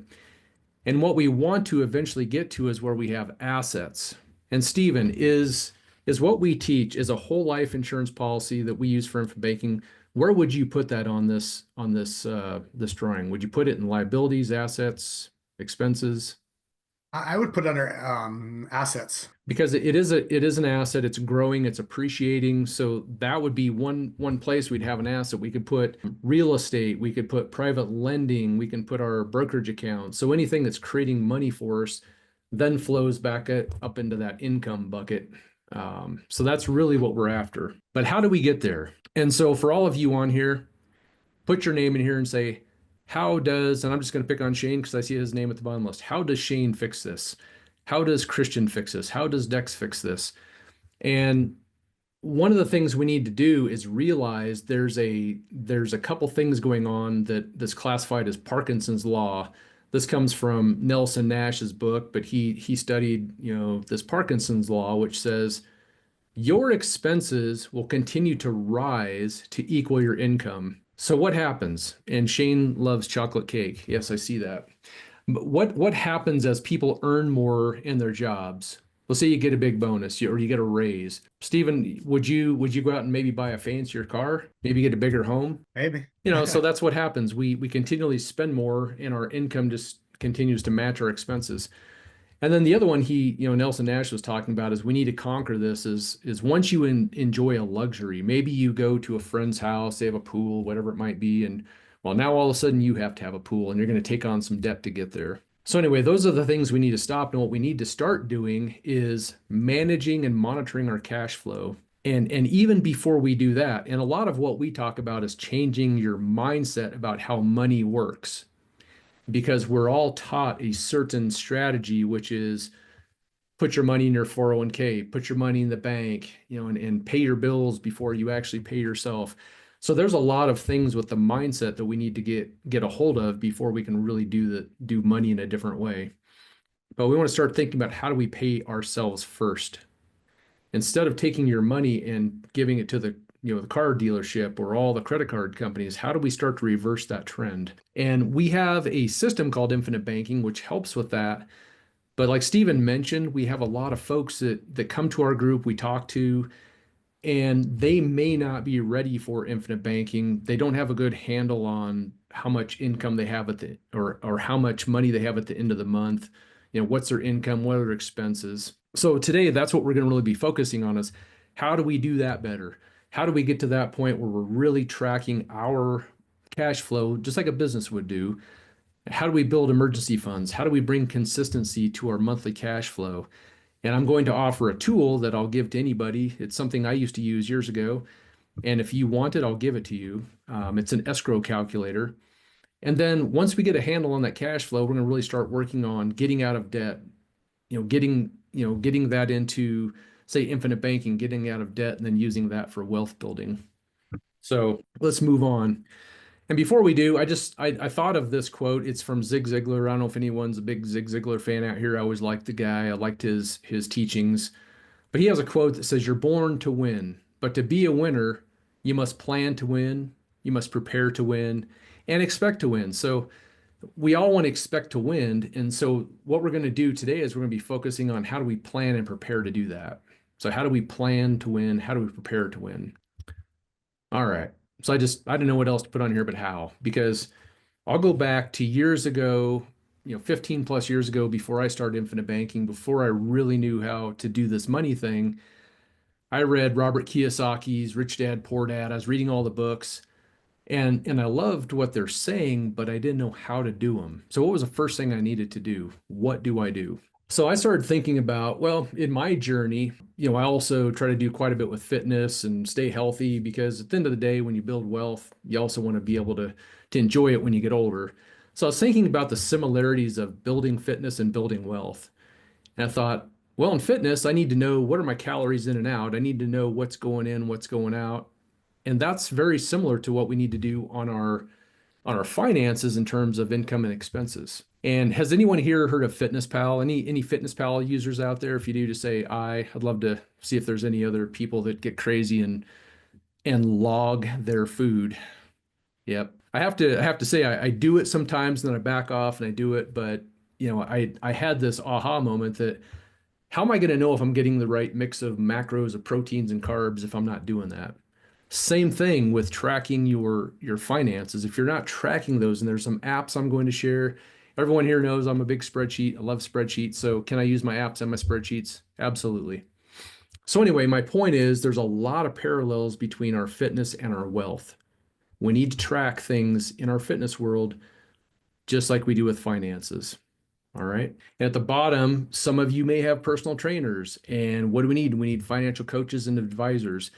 And what we want to eventually get to is where we have assets. And Stephen, is what we teach is a whole life insurance policy that we use for infant banking. Where would you put that on this this drawing? Would you put it in liabilities, assets, expenses? I would put it under assets. Because it is an asset, it's growing, it's appreciating. So that would be one place we'd have an asset. We could put real estate, we could put private lending, we can put our brokerage account. So anything that's creating money for us then flows back up into that income bucket. So that's really what we're after. But how do we get there? And so for all of you on here, put your name in here and say, and I'm just going to pick on Shane because I see his name at the bottom list. How does Shane fix this? How does Christian fix this? How does Dex fix this? And one of the things we need to do is realize there's a couple things going on that's classified as Parkinson's law. This comes from Nelson Nash's book, but he studied, this Parkinson's law, which says your expenses will continue to rise to equal your income. So what happens? And Shane loves chocolate cake. Yes, I see that. But what happens as people earn more in their jobs? let's say you get a big bonus or you get a raise. Stephen, would you go out and maybe buy a fancier car? Maybe get a bigger home? Maybe. So that's what happens. We continually spend more and our income just continues to match our expenses. And then the other one Nelson Nash was talking about is we need to conquer this is once you enjoy a luxury, maybe you go to a friend's house, they have a pool, whatever it might be, and well, now all of a sudden you have to have a pool and you're going to take on some debt to get there. So anyway, those are the things we need to stop. And what we need to start doing is managing and monitoring our cash flow. And even before we do that, and a lot of what we talk about is changing your mindset about how money works, because we're all taught a certain strategy, which is put your money in your 401k, put your money in the bank, and pay your bills before you actually pay yourself. So there's a lot of things with the mindset that we need to get a hold of before we can really do money in a different way. But we want to start thinking about how do we pay ourselves first. Instead of taking your money and giving it to the car dealership or all the credit card companies, how do we start to reverse that trend? And we have a system called infinite banking, which helps with that. But like Stephen mentioned, we have a lot of folks that come to our group, we talk to, and they may not be ready for infinite banking. They don't have a good handle on how much income they have or how much money they have at the end of the month. What's their income, what are their expenses. So today, that's what we're going to really be focusing on is how do we do that better? How do we get to that point where we're really tracking our cash flow just like a business would do? How do we build emergency funds? How do we bring consistency to our monthly cash flow? And I'm going to offer a tool that I'll give to anybody. It's something I used to use years ago. And if you want it, I'll give it to you. It's an escrow calculator. And then once we get a handle on that cash flow, we're going to really start working on getting out of debt, getting that into, say, infinite banking, getting out of debt, and then using that for wealth building. So let's move on. And before we do, I thought of this quote. It's from Zig Ziglar. I don't know if anyone's a big Zig Ziglar fan out here. I always liked the guy. I liked his teachings. But he has a quote that says, "You're born to win, but to be a winner, you must plan to win, you must prepare to win, and expect to win." So we all want to expect to win. And so what we're going to do today is we're going to be focusing on how do we plan and prepare to do that. So how do we plan to win? How do we prepare to win? All right. So I didn't know what else to put on here but how, because I'll go back to years ago, 15 plus years ago, before I started infinite banking, before I really knew how to do this money thing. I read Robert Kiyosaki's Rich Dad, Poor Dad. I was reading all the books and I loved what they're saying, but I didn't know how to do them. So what was the first thing I needed to do? What do I do? So I started thinking about, well, in my journey, I also try to do quite a bit with fitness and stay healthy, because at the end of the day, when you build wealth, you also want to be able to enjoy it when you get older. So I was thinking about the similarities of building fitness and building wealth. And I thought, well, in fitness, I need to know what are my calories in and out. I need to know what's going in, what's going out. And that's very similar to what we need to do on our finances in terms of income and expenses. And has anyone here heard of Fitness Pal? Any Fitness Pal users out there? If you do, just say I. I'd love to see if there's any other people that get crazy and log their food. Yep. I have to say I do it sometimes, and then I back off and I do it. But I had this aha moment that how am I going to know if I'm getting the right mix of macros of proteins and carbs if I'm not doing that? Same thing with tracking your finances. If you're not tracking those, and there's some apps I'm going to share. Everyone here knows I'm a big spreadsheet. I love spreadsheets. So can I use my apps and my spreadsheets? Absolutely. So anyway, my point is there's a lot of parallels between our fitness and our wealth. We need to track things in our fitness world just like we do with finances. All right. And at the bottom, some of you may have personal trainers. And what do we need? We need financial coaches and advisors.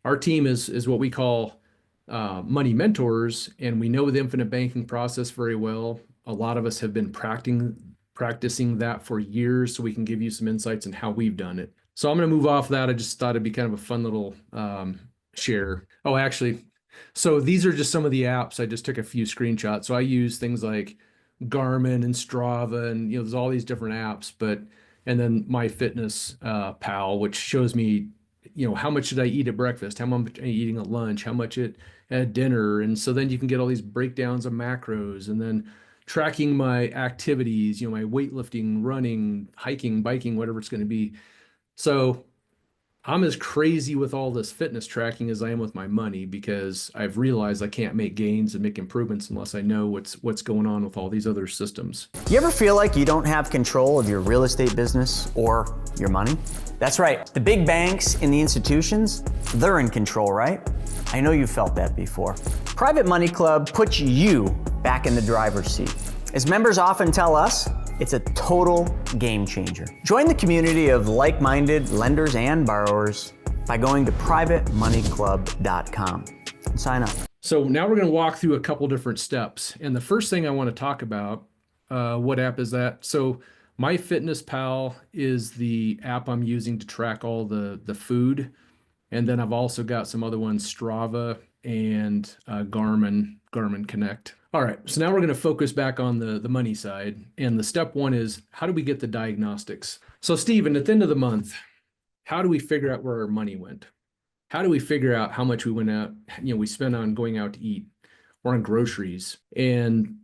Our team is what we call money mentors, and we know the infinite banking process very well. A lot of us have been practicing that for years, so we can give you some insights on how we've done it. So I'm going to move off that. I just thought it'd be kind of a fun little share. Oh, actually, so these are just some of the apps. I just took a few screenshots. So I use things like Garmin and Strava, and there's all these different apps, and then My Fitness Pal, which shows me, how much did I eat at breakfast? How much am I eating at lunch? How much at dinner? And so then you can get all these breakdowns of macros, and then tracking my activities, my weightlifting, running, hiking, biking, whatever it's going to be. So I'm as crazy with all this fitness tracking as I am with my money because I've realized I can't make gains and make improvements unless I know what's going on with all these other systems. You ever feel like you don't have control of your real estate business or your money? That's right. The big banks and the institutions, they're in control, right? I know you've felt that before. Private Money Club puts you back in the driver's seat. As members often tell us, it's a total game changer. Join the community of like-minded lenders and borrowers by going to privatemoneyclub.com and sign up. So now we're going to walk through a couple different steps. And the first thing I want to talk about, what app is that? So MyFitnessPal is the app I'm using to track all the food. And then I've also got some other ones, Strava and Garmin Connect. All right, so now we're going to focus back on the money side. And the step one is, how do we get the diagnostics? So Stephen, at the end of the month, how do we figure out where our money went? How do we figure out how much we went out, we spent on going out to eat or on groceries? And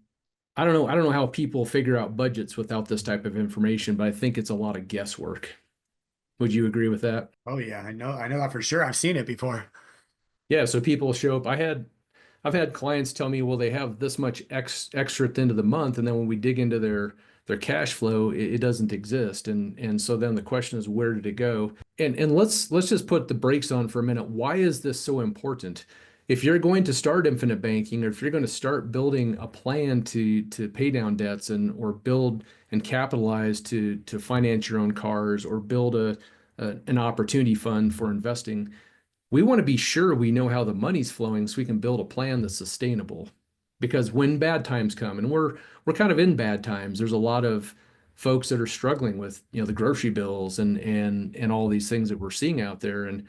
I don't know how people figure out budgets without this type of information, but I think it's a lot of guesswork. Would you agree with that? Oh yeah, I know that for sure. I've seen it before. Yeah, so people show up. I've had clients tell me, well, they have this much extra at the end of the month, and then when we dig into their cash flow, it doesn't exist. And so then the question is, where did it go? And let's just put the brakes on for a minute. Why is this so important? If you're going to start infinite banking, or if you're going to start building a plan to pay down debts or build and capitalize to finance your own cars, or build an opportunity fund for investing, we want to be sure we know how the money's flowing so we can build a plan that's sustainable. Because when bad times come, and we're kind of in bad times, there's a lot of folks that are struggling with the grocery bills and all these things that we're seeing out there. And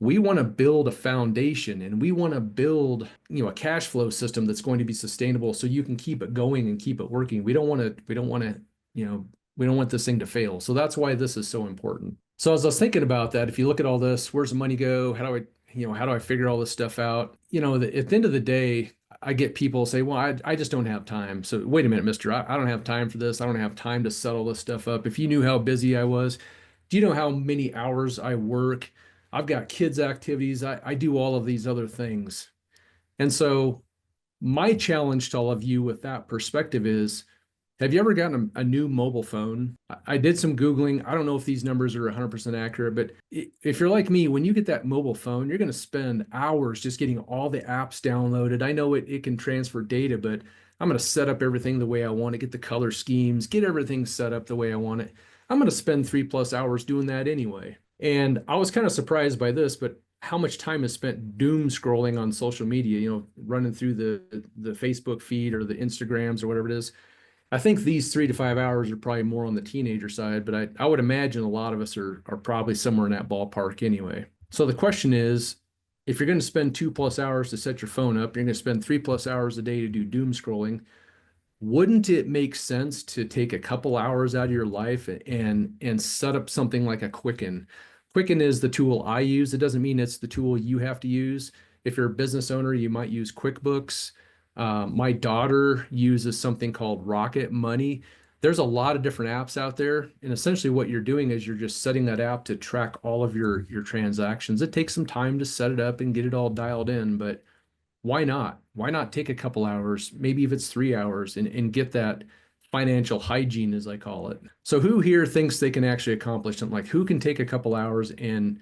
we want to build a foundation, and we want to build a cash flow system that's going to be sustainable so you can keep it going and keep it working. We don't want this thing to fail. So that's why this is so important. So as I was thinking about that, if you look at all this, where's the money go? How do I figure all this stuff out? At the end of the day, I get people say, well, I just don't have time. So wait a minute, mister, I don't have time for this. I don't have time to set all this stuff up. If you knew how busy I was, do you know how many hours I work? I've got kids' activities. I do all of these other things. And so my challenge to all of you with that perspective is, have you ever gotten a new mobile phone? I did some Googling. I don't know if these numbers are 100% accurate, but if you're like me, when you get that mobile phone, you're going to spend hours just getting all the apps downloaded. I know it can transfer data, but I'm going to set up everything the way I want to, get the color schemes, get everything set up the way I want it. I'm going to spend 3+ hours doing that anyway. And I was kind of surprised by this, but how much time is spent doom scrolling on social media, running through the Facebook feed or the Instagrams or whatever it is. I think these 3 to 5 hours are probably more on the teenager side, but I would imagine a lot of us are probably somewhere in that ballpark anyway. So the question is, if you're going to spend 2+ hours to set your phone up, you're going to spend 3+ hours a day to do doom scrolling. Wouldn't it make sense to take a couple hours out of your life and set up something like a Quicken? Quicken is the tool I use. It doesn't mean it's the tool you have to use. If you're a business owner, you might use QuickBooks. My daughter uses something called Rocket Money. There's a lot of different apps out there. And essentially what you're doing is you're just setting that app to track all of your transactions. It takes some time to set it up and get it all dialed in, but why not? Why not take a couple hours, maybe if it's 3 hours, and get that financial hygiene, as I call it. So who here thinks they can actually accomplish something? Like, who can take a couple hours and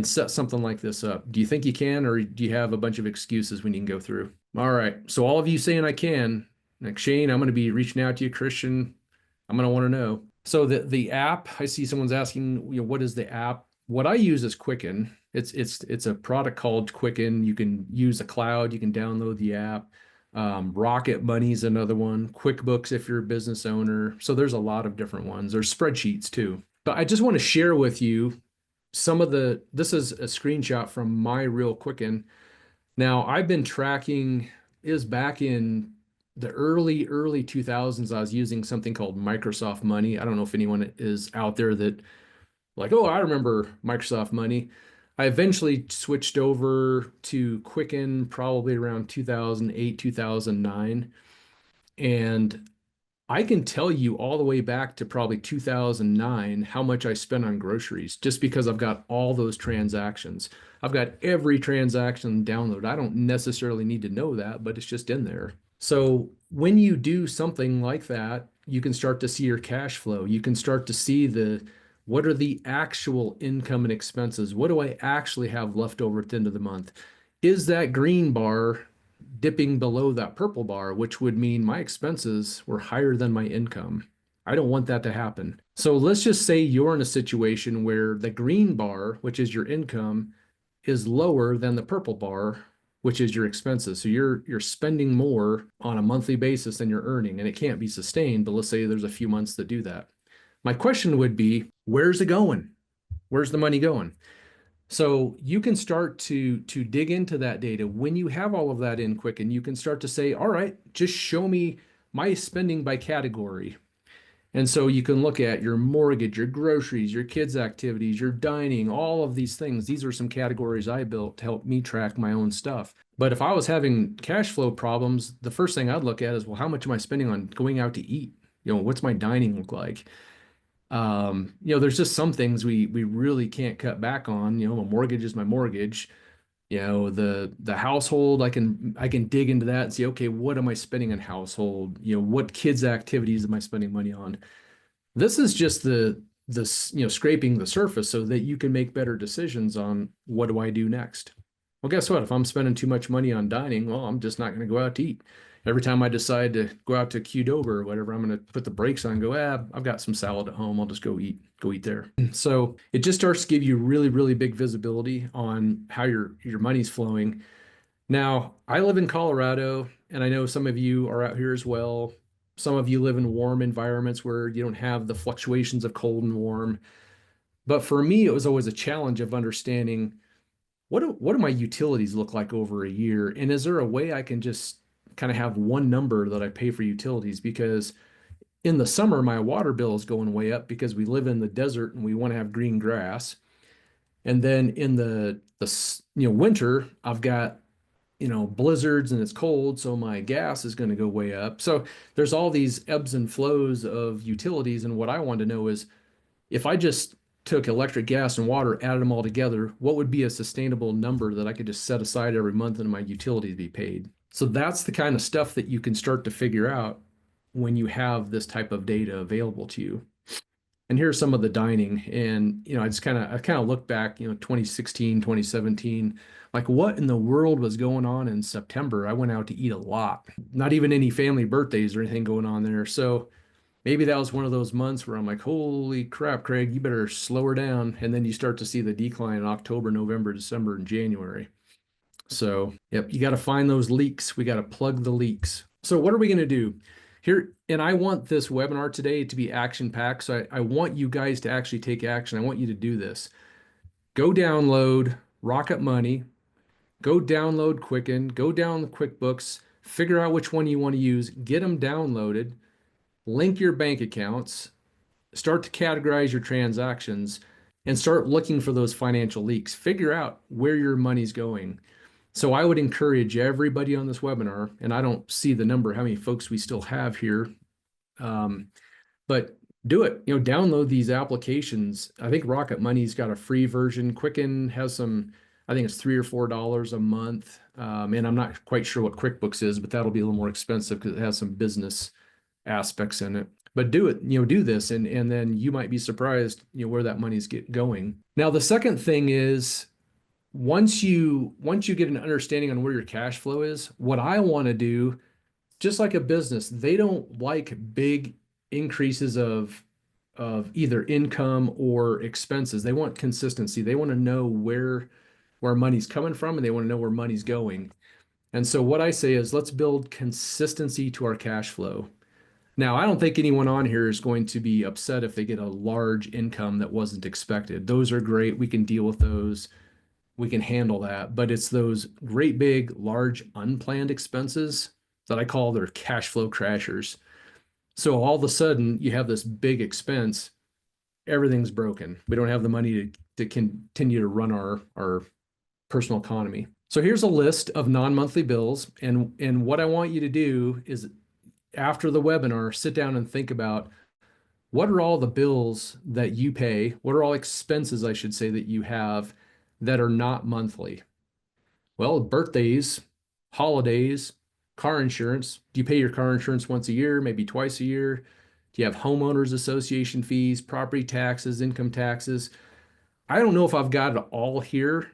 set something like this up? Do you think you can, or do you have a bunch of excuses we need to go through? All right. So all of you saying I can, like Shane, I'm going to be reaching out to you. Christian, I'm going to want to know. So the app, I see someone's asking, what is the app? What I use is Quicken. It's a product called Quicken. You can use a cloud. You can download the app. Rocket Money is another one. QuickBooks if you're a business owner. So there's a lot of different ones. There's spreadsheets too. But I just want to share with you this is a screenshot from my real Quicken. Now I've been tracking, is back in the early 2000s. I was using something called Microsoft Money. I don't know if anyone is out there that like, oh, I remember Microsoft Money. I eventually switched over to Quicken probably around 2008, 2009. And I can tell you all the way back to probably 2009 how much I spent on groceries just because I've got all those transactions. I've got every transaction downloaded. I don't necessarily need to know that, but it's just in there. So when you do something like that, you can start to see your cash flow. You can start to see what are the actual income and expenses? What do I actually have left over at the end of the month? Is that green bar dipping below that purple bar, which would mean my expenses were higher than my income? I don't want that to happen. So let's just say you're in a situation where the green bar, which is your income, is lower than the purple bar, which is your expenses. So you're spending more on a monthly basis than you're earning, and it can't be sustained, but let's say there's a few months that do that. My question would be, where's it going? Where's the money going? So you can start to dig into that data when you have all of that in Quicken. You can start to say, all right, just show me my spending by category. And so you can look at your mortgage, your groceries, your kids' activities, your dining, all of these things. These are some categories I built to help me track my own stuff. But if I was having cash flow problems, the first thing I'd look at is, well, how much am I spending on going out to eat? What's my dining look like? There's just some things we really can't cut back on. My mortgage is my mortgage. The household, I can dig into that and see, okay, what am I spending on household? What kids' activities am I spending money on? This is just the scraping the surface so that you can make better decisions on what do I do next. Well, guess what? If I'm spending too much money on dining, well, I'm just not going to go out to eat. Every time I decide to go out to Qdoba or whatever, I'm going to put the brakes on and go, I've got some salad at home. I'll just go eat there. So it just starts to give you really, really big visibility on how your money's flowing. Now, I live in Colorado, and I know some of you are out here as well. Some of you live in warm environments where you don't have the fluctuations of cold and warm. But for me, it was always a challenge of understanding what do my utilities look like over a year? And is there a way I can just kind of have one number that I pay for utilities? Because in the summer, my water bill is going way up because we live in the desert and we want to have green grass. And then in the winter, I've got blizzards and it's cold, so my gas is going to go way up. So there's all these ebbs and flows of utilities, and what I want to know is, if I just took electric, gas, and water, added them all together, what would be a sustainable number that I could just set aside every month and my utilities be paid? So that's the kind of stuff that you can start to figure out when you have this type of data available to you. And here's some of the dining. And, I kind of look back, 2016, 2017, like what in the world was going on in September? I went out to eat a lot, not even any family birthdays or anything going on there. So maybe that was one of those months where I'm like, holy crap, Craig, you better slow her down. And then you start to see the decline in October, November, December, and January. So, yep, you got to find those leaks. We got to plug the leaks. So what are we going to do here? And I want this webinar today to be action-packed. So I want you guys to actually take action. I want you to do this. Go download Rocket Money. Go download Quicken. Go down the QuickBooks. Figure out which one you want to use. Get them downloaded. Link your bank accounts. Start to categorize your transactions and start looking for those financial leaks. Figure out where your money's going. So I would encourage everybody on this webinar, and I don't see the number, how many folks we still have here, but do it. Download these applications. I think Rocket Money's got a free version. Quicken has some, I think it's $3 or $4 a month. And I'm not quite sure what QuickBooks is, but that'll be a little more expensive because it has some business aspects in it. But do it, do this, and then you might be surprised, where that money's going. Now, the second thing is, once you get an understanding on where your cash flow is, what I want to do, just like a business, they don't like big increases of either income or expenses. They want consistency. They want to know where money's coming from, and they want to know where money's going. And so what I say is, let's build consistency to our cash flow. Now, I don't think anyone on here is going to be upset if they get a large income that wasn't expected. Those are great. We can deal with those. We can handle that. But it's those great big, large, unplanned expenses that I call their cash flow crashers. So all of a sudden, you have this big expense. Everything's broken. We don't have the money to continue to run our personal economy. So here's a list of non-monthly bills. And what I want you to do is, after the webinar, sit down and think about what are all the bills that you pay? What are all expenses, I should say, that you have that are not monthly? Well, birthdays, holidays, car insurance. Do you pay your car insurance once a year, maybe twice a year? Do you have homeowners association fees, property taxes, income taxes? I don't know if I've got it all here.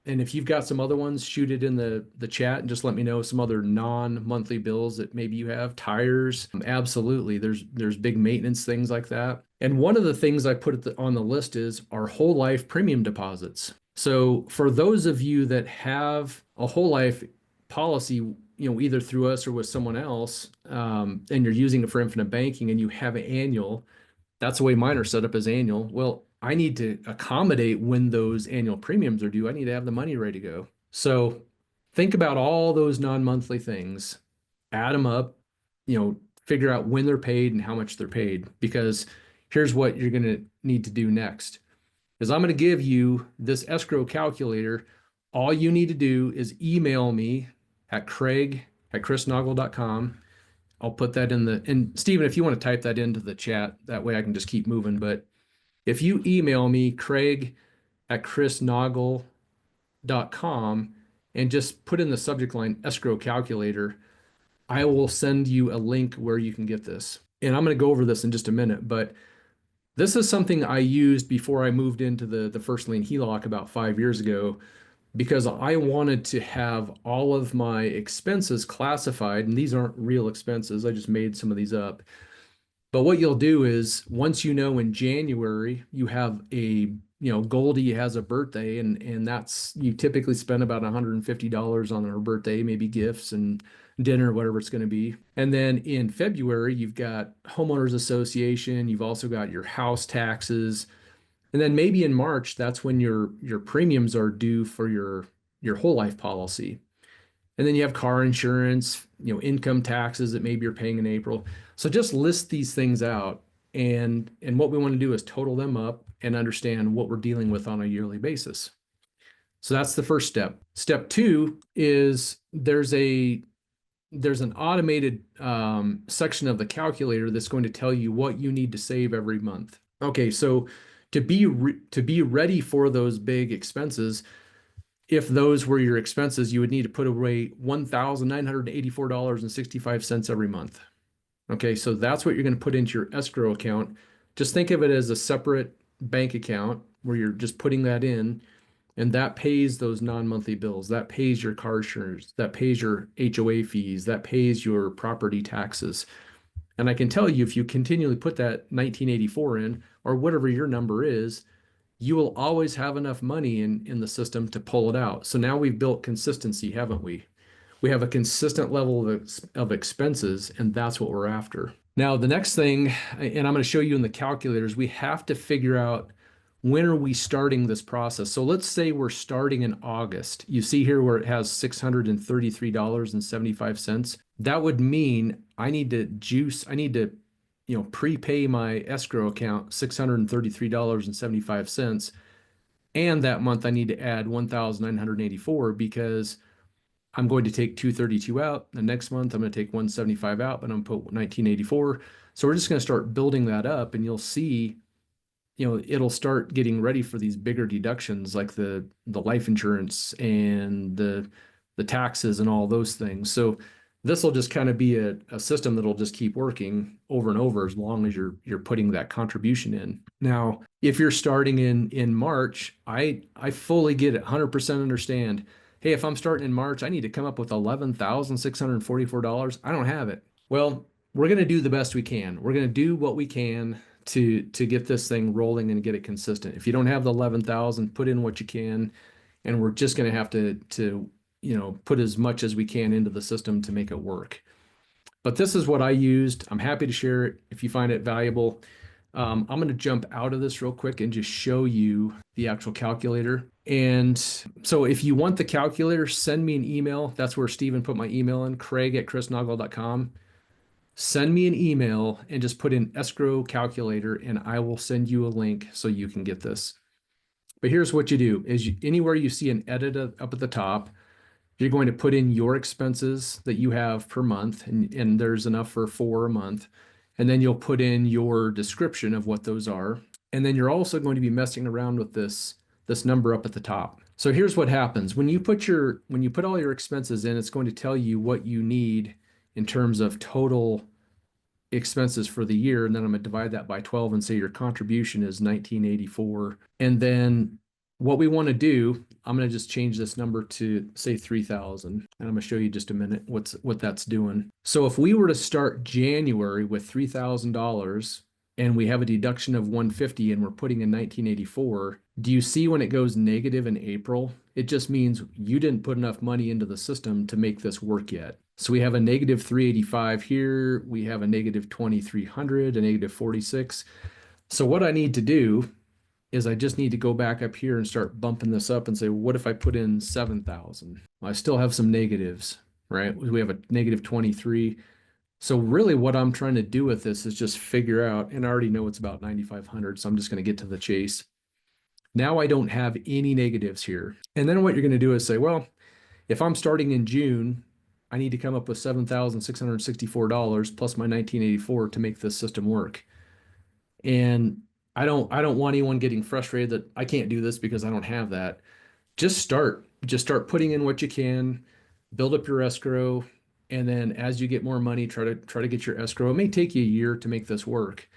And if you've got some other ones, shoot it in the chat and just let me know some other non-monthly bills that maybe you have. Tires, absolutely. There's big maintenance things like that. And one of the things I put on the list is our whole life premium deposits. So for those of you that have a whole life policy, either through us or with someone else, and you're using it for infinite banking and you have an annual, that's the way mine are set up as annual. Well, I need to accommodate when those annual premiums are due. I need to have the money ready to go. So think about all those non-monthly things, add them up, figure out when they're paid and how much they're paid, because here's what you're going to need to do next is I'm going to give you this escrow calculator. All you need to do is email me at craig@chrisnaugle.com. I'll put that and Stephen, if you want to type that into the chat, that way I can just keep moving. But if you email me, craig@chrisnaugle.com, and just put in the subject line escrow calculator, I will send you a link where you can get this. And I'm going to go over this in just a minute, but this is something I used before I moved into the first lien HELOC about 5 years ago, because I wanted to have all of my expenses classified, and these aren't real expenses. I just made some of these up. But what you'll do is once in January, you have Goldie has a birthday, and that's, you typically spend about $150 on her birthday, maybe gifts and dinner, whatever it's going to be. And then in February, you've got homeowners association, you've also got your house taxes. And then maybe in March, that's when your premiums are due for your whole life policy. And then you have car insurance, income taxes that maybe you're paying in April. So just list these things out. And what we want to do is total them up and understand what we're dealing with on a yearly basis. So that's the first step. Step two is there's an automated section of the calculator that's going to tell you what you need to save every month. Okay, so to be ready for those big expenses, if those were your expenses, you would need to put away $1,984.65 every month. Okay, so that's what you're going to put into your escrow account. Just think of it as a separate bank account where you're just putting that in, and that pays those non-monthly bills. That pays your car insurance. That pays your HOA fees. That pays your property taxes. And I can tell you, if you continually put that 1984 in, or whatever your number is, you will always have enough money in the system to pull it out. So now we've built consistency, haven't we? We have a consistent level of expenses, and that's what we're after. Now, the next thing, and I'm going to show you in the calculators, we have to figure out when are we starting this process. So let's say we're starting in August. You see here where it has $633.75. That would mean I need to prepay my escrow account $633.75. And that month I need to add $1,984 because I'm going to take $232 out. The next month I'm going to take $175 out, but I'm going to put $1,984. So we're just going to start building that up, and you'll see, it'll start getting ready for these bigger deductions like the life insurance and the taxes and all those things. So this will just kind of be a system that'll just keep working over and over as long as you're putting that contribution in. Now, if you're starting in March, I fully get it, 100% understand. Hey, if I'm starting in March, I need to come up with $11,644. I don't have it. Well, we're going to do the best we can. We're going to do what we can to get this thing rolling and get it consistent. If you don't have the 11,000, put in what you can, and we're just going to have to put as much as we can into the system to make it work. But this is what I used. I'm happy to share it if you find it valuable. I'm going to jump out of this real quick and just show you the actual calculator. And so if you want the calculator, send me an email. That's where Stephen put my email in, craig@chrisnaugle.com. Send me an email and just put in escrow calculator, and I will send you a link so you can get this. But here's what you do is anywhere you see an edit up at the top, You're going to put in your expenses that you have per month, and there's enough for 4 a month. And then you'll put in your description of what those are. And then you're also going to be messing around with this number up at the top. So here's what happens. When you put all your expenses in, it's going to tell you what you need in terms of total expenses for the year. And then I'm going to divide that by 12 and say your contribution is 1984. And then what we want to do, I'm going to just change this number to say 3,000. And I'm going to show you just a minute what that's doing. So if we were to start January with $3,000 and we have a deduction of 150 and we're putting in 1984, do you see when it goes negative in April? It just means you didn't put enough money into the system to make this work yet. So we have a negative 385 here. We have a negative 2,300, a negative 46. So what I need to do is I just need to go back up here and start bumping this up and say, what if I put in 7,000? I still have some negatives, right? We have a negative 23. So really what I'm trying to do with this is just figure out, and I already know it's about 9,500, so I'm just going to get to the chase. Now I don't have any negatives here. And then what you're going to do is say, well, if I'm starting in June, I need to come up with $7,664 plus my 1984 to make this system work. And I don't want anyone getting frustrated that I can't do this because I don't have that. Just start putting in what you can, build up your escrow, and then as you get more money, try to get your escrow. It may take you a year to make this work.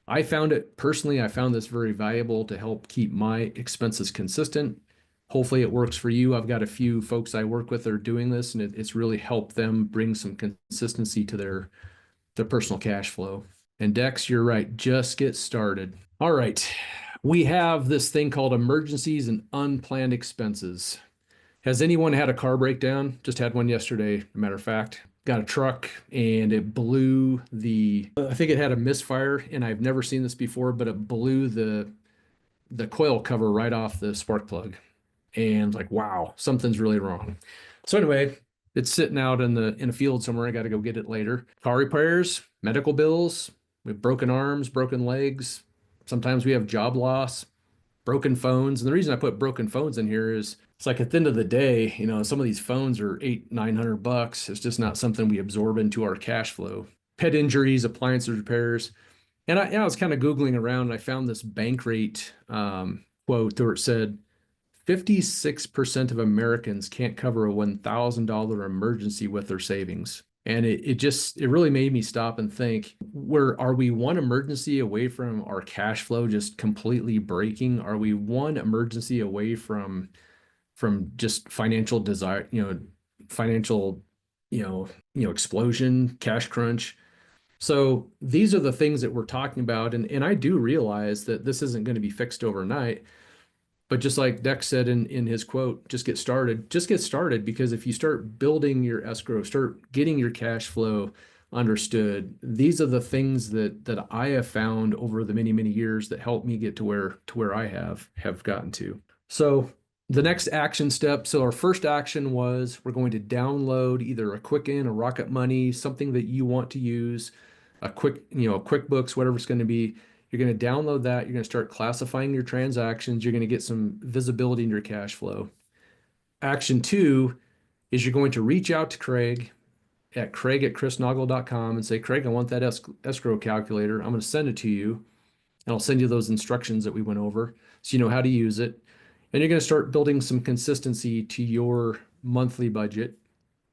I found this very valuable to help keep my expenses consistent. Hopefully it works for you. I've got a few folks I work with that are doing this, and it's really helped them bring some consistency to their personal cash flow. And Dex, you're right, just get started. All right, we have this thing called emergencies and unplanned expenses. Has anyone had a car breakdown? Just had one yesterday, as a matter of fact. Got a truck and it blew I think it had a misfire, and I've never seen this before, but it blew the coil cover right off the spark plug. And like, wow, something's really wrong. So anyway, it's sitting out in a field somewhere. I got to go get it later. Car repairs, medical bills, we have broken arms, broken legs. Sometimes we have job loss, broken phones. And the reason I put broken phones in here is it's like at the end of the day, some of these phones are $800-900. It's just not something we absorb into our cash flow. Pet injuries, appliances repairs. And I was kind of Googling around and I found this Bankrate quote where it said 56% of Americans can't cover a $1,000 emergency with their savings. And it really made me stop and think, where are we one emergency away from our cash flow just completely breaking? Are we one emergency away from just financial desire, financial, explosion, cash crunch? So these are the things that we're talking about. And I do realize that this isn't going to be fixed overnight. But just like Dex said in his quote, just get started. Just get started, because if you start building your escrow, start getting your cash flow understood, these are the things that I have found over the many, many years that help me get to where I have gotten to. So the next action step. So our first action was we're going to download either a Quicken, a Rocket Money, something that you want to use, a QuickBooks, whatever it's going to be. You're going to download that. You're going to start classifying your transactions. You're going to get some visibility in your cash flow. Action 2 is you're going to reach out to Craig at chrisnaugle.com and say, Craig, I want that escrow calculator. I'm going to send it to you, and I'll send you those instructions that we went over so you know how to use it. And you're going to start building some consistency to your monthly budget.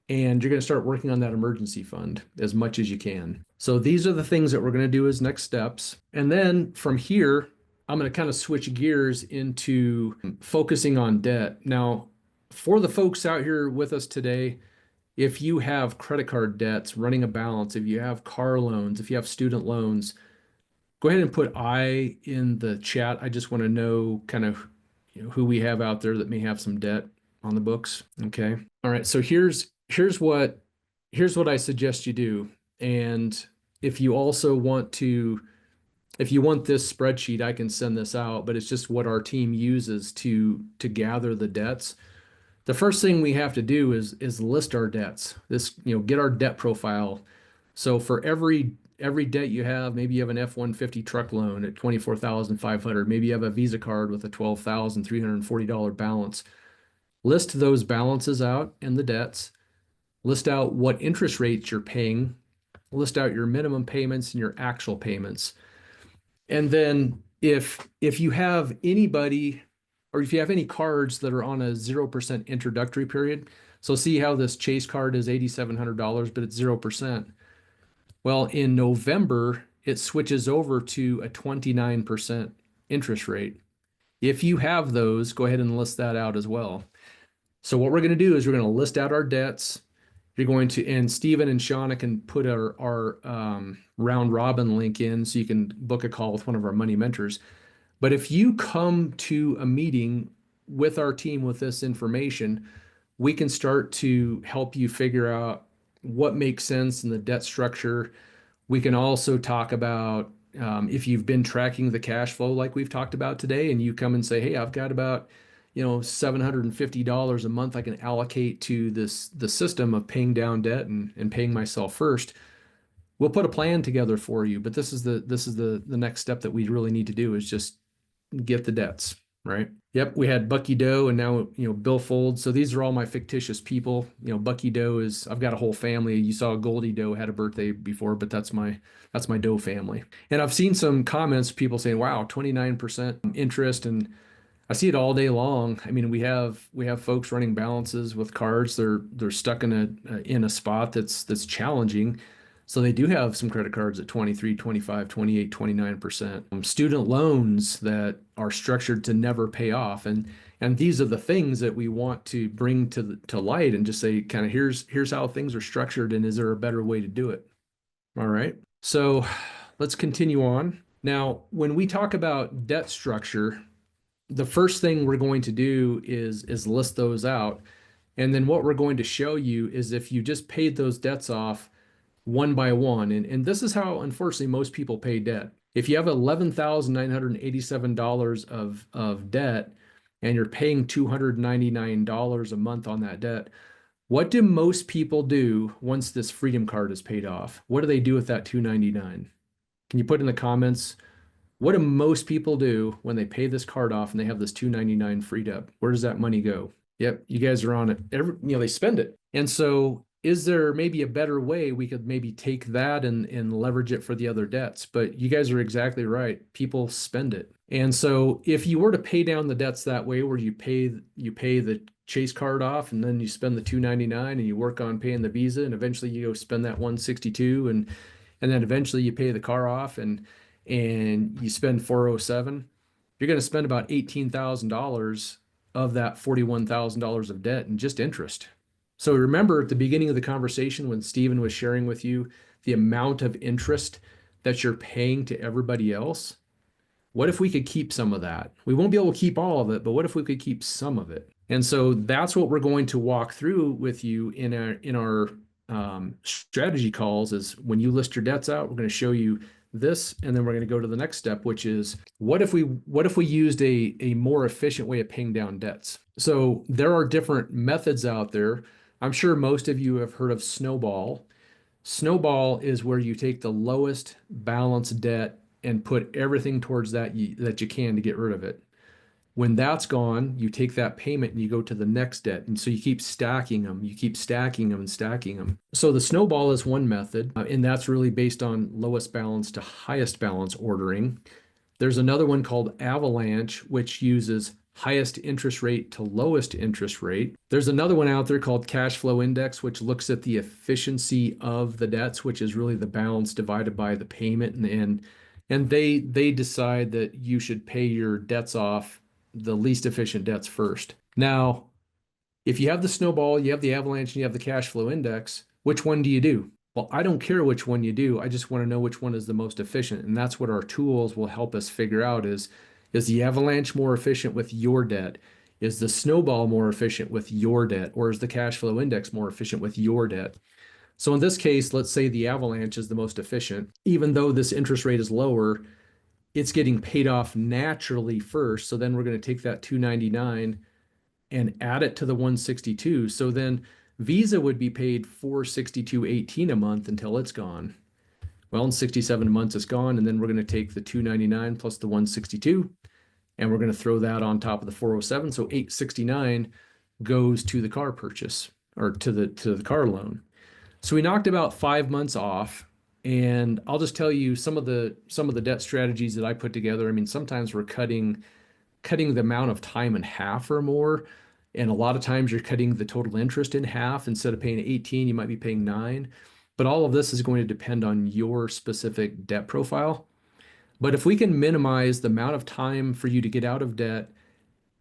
And you're going to start working on that emergency fund as much as you can. So these are the things that we're going to do as next steps. And then from here, I'm going to kind of switch gears into focusing on debt. Now, for the folks out here with us today, if you have credit card debts running a balance, if you have car loans, if you have student loans, go ahead and put I in the chat. I just want to know kind of who we have out there that may have some debt on the books. Okay. All right. So here's what I suggest you do. And if you also want this spreadsheet, I can send this out, but it's just what our team uses to gather the debts. The first thing we have to do is list our debts. Get our debt profile. So for every debt you have, maybe you have an F-150 truck loan at $24,500. Maybe you have a Visa card with a $12,340 balance. list those balances out and the debts, list out what interest rates you're paying, list out your minimum payments and your actual payments. And then if you have anybody, or if you have any cards that are on a 0% introductory period, so see how this Chase card is $8,700, but it's 0%. Well, in November, it switches over to a 29% interest rate. If you have those, go ahead and list that out as well. So what we're going to do is we're going to list out our debts. You're going to, and Stephen and Shauna can put our round robin link in so you can book a call with one of our money mentors. But if you come to a meeting with our team with this information, we can start to help you figure out what makes sense in the debt structure. We can also talk about if you've been tracking the cash flow like we've talked about today, and you come and say, hey, I've got about $750 a month I can allocate to the system of paying down debt and paying myself first. We'll put a plan together for you, but this is the next step that we really need to do is just get the debts, right? Yep, we had Bucky Doe and now Bill Fold. So these are all my fictitious people. Bucky Doe is, I've got a whole family. You saw Goldie Doe had a birthday before, but that's my Doe family. And I've seen some comments, people saying, wow, 29% interest, and I see it all day long. I mean, we have folks running balances with cards. They're stuck in a spot that's challenging. So they do have some credit cards at 23, 25, 28, 29%. Student loans that are structured to never pay off. And these are the things that we want to bring to light and just say, kind of, here's how things are structured, and is there a better way to do it? All right. So let's continue on. Now, when we talk about debt structure, the first thing we're going to do is list those out. And then what we're going to show you is if you just paid those debts off one by one, and this is how, unfortunately, most people pay debt. If you have $11,987 of debt and you're paying $299 a month on that debt, what do most people do once this Freedom Card is paid off? What do they do with that $299? Can you put in the comments? What do most people do when they pay this card off and they have this $299 freed up? Where does that money go? Yep, you guys are on it. They spend it. And so is there maybe a better way we could maybe take that and leverage it for the other debts? But you guys are exactly right. People spend it. And so if you were to pay down the debts that way, where you pay the Chase card off and then you spend the $299 and you work on paying the Visa, and eventually you go spend that $162 and then eventually you pay the car off and you spend $407, you're going to spend about $18,000 of that $41,000 of debt in just interest. So remember at the beginning of the conversation when Stephen was sharing with you the amount of interest that you're paying to everybody else? What if we could keep some of that? We won't be able to keep all of it, but what if we could keep some of it? And so that's what we're going to walk through with you in our strategy calls. Is when you list your debts out, we're going to show you this, and then we're going to go to the next step, which is what if we used a more efficient way of paying down debts? So there are different methods out there. I'm sure most of you have heard of Snowball. Snowball is where you take the lowest balance debt and put everything towards that you can to get rid of it. When that's gone, you take that payment and you go to the next debt. And so you keep stacking them, you keep stacking them and stacking them. So the Snowball is one method, and that's really based on lowest balance to highest balance ordering. There's another one called Avalanche, which uses highest interest rate to lowest interest rate. There's another one out there called Cash Flow Index, which looks at the efficiency of the debts, which is really the balance divided by the payment. And they decide that you should pay your debts off, the least efficient debts, first. Now, if you have the Snowball, you have the Avalanche, and you have the Cash Flow Index, which one do you do? Well, I don't care which one you do. I just want to know which one is the most efficient. And that's what our tools will help us figure out is the Avalanche more efficient with your debt? Is the Snowball more efficient with your debt? Or is the Cash Flow Index more efficient with your debt? So in this case, let's say the Avalanche is the most efficient. Even though this interest rate is lower, it's getting paid off naturally first. So then we're going to take that $299 and add it to the $162. So then Visa would be paid $462.18 a month until it's gone. Well, in 67 months it's gone, and then we're going to take the $299 plus the $162, and we're going to throw that on top of the $407, so $869. goes to the car purchase or to the car loan. So we knocked about 5 months off. And I'll just tell you some of the debt strategies that I put together. I mean, sometimes we're cutting the amount of time in half or more. And a lot of times you're cutting the total interest in half. Instead of paying 18, you might be paying 9. But all of this is going to depend on your specific debt profile. But if we can minimize the amount of time for you to get out of debt,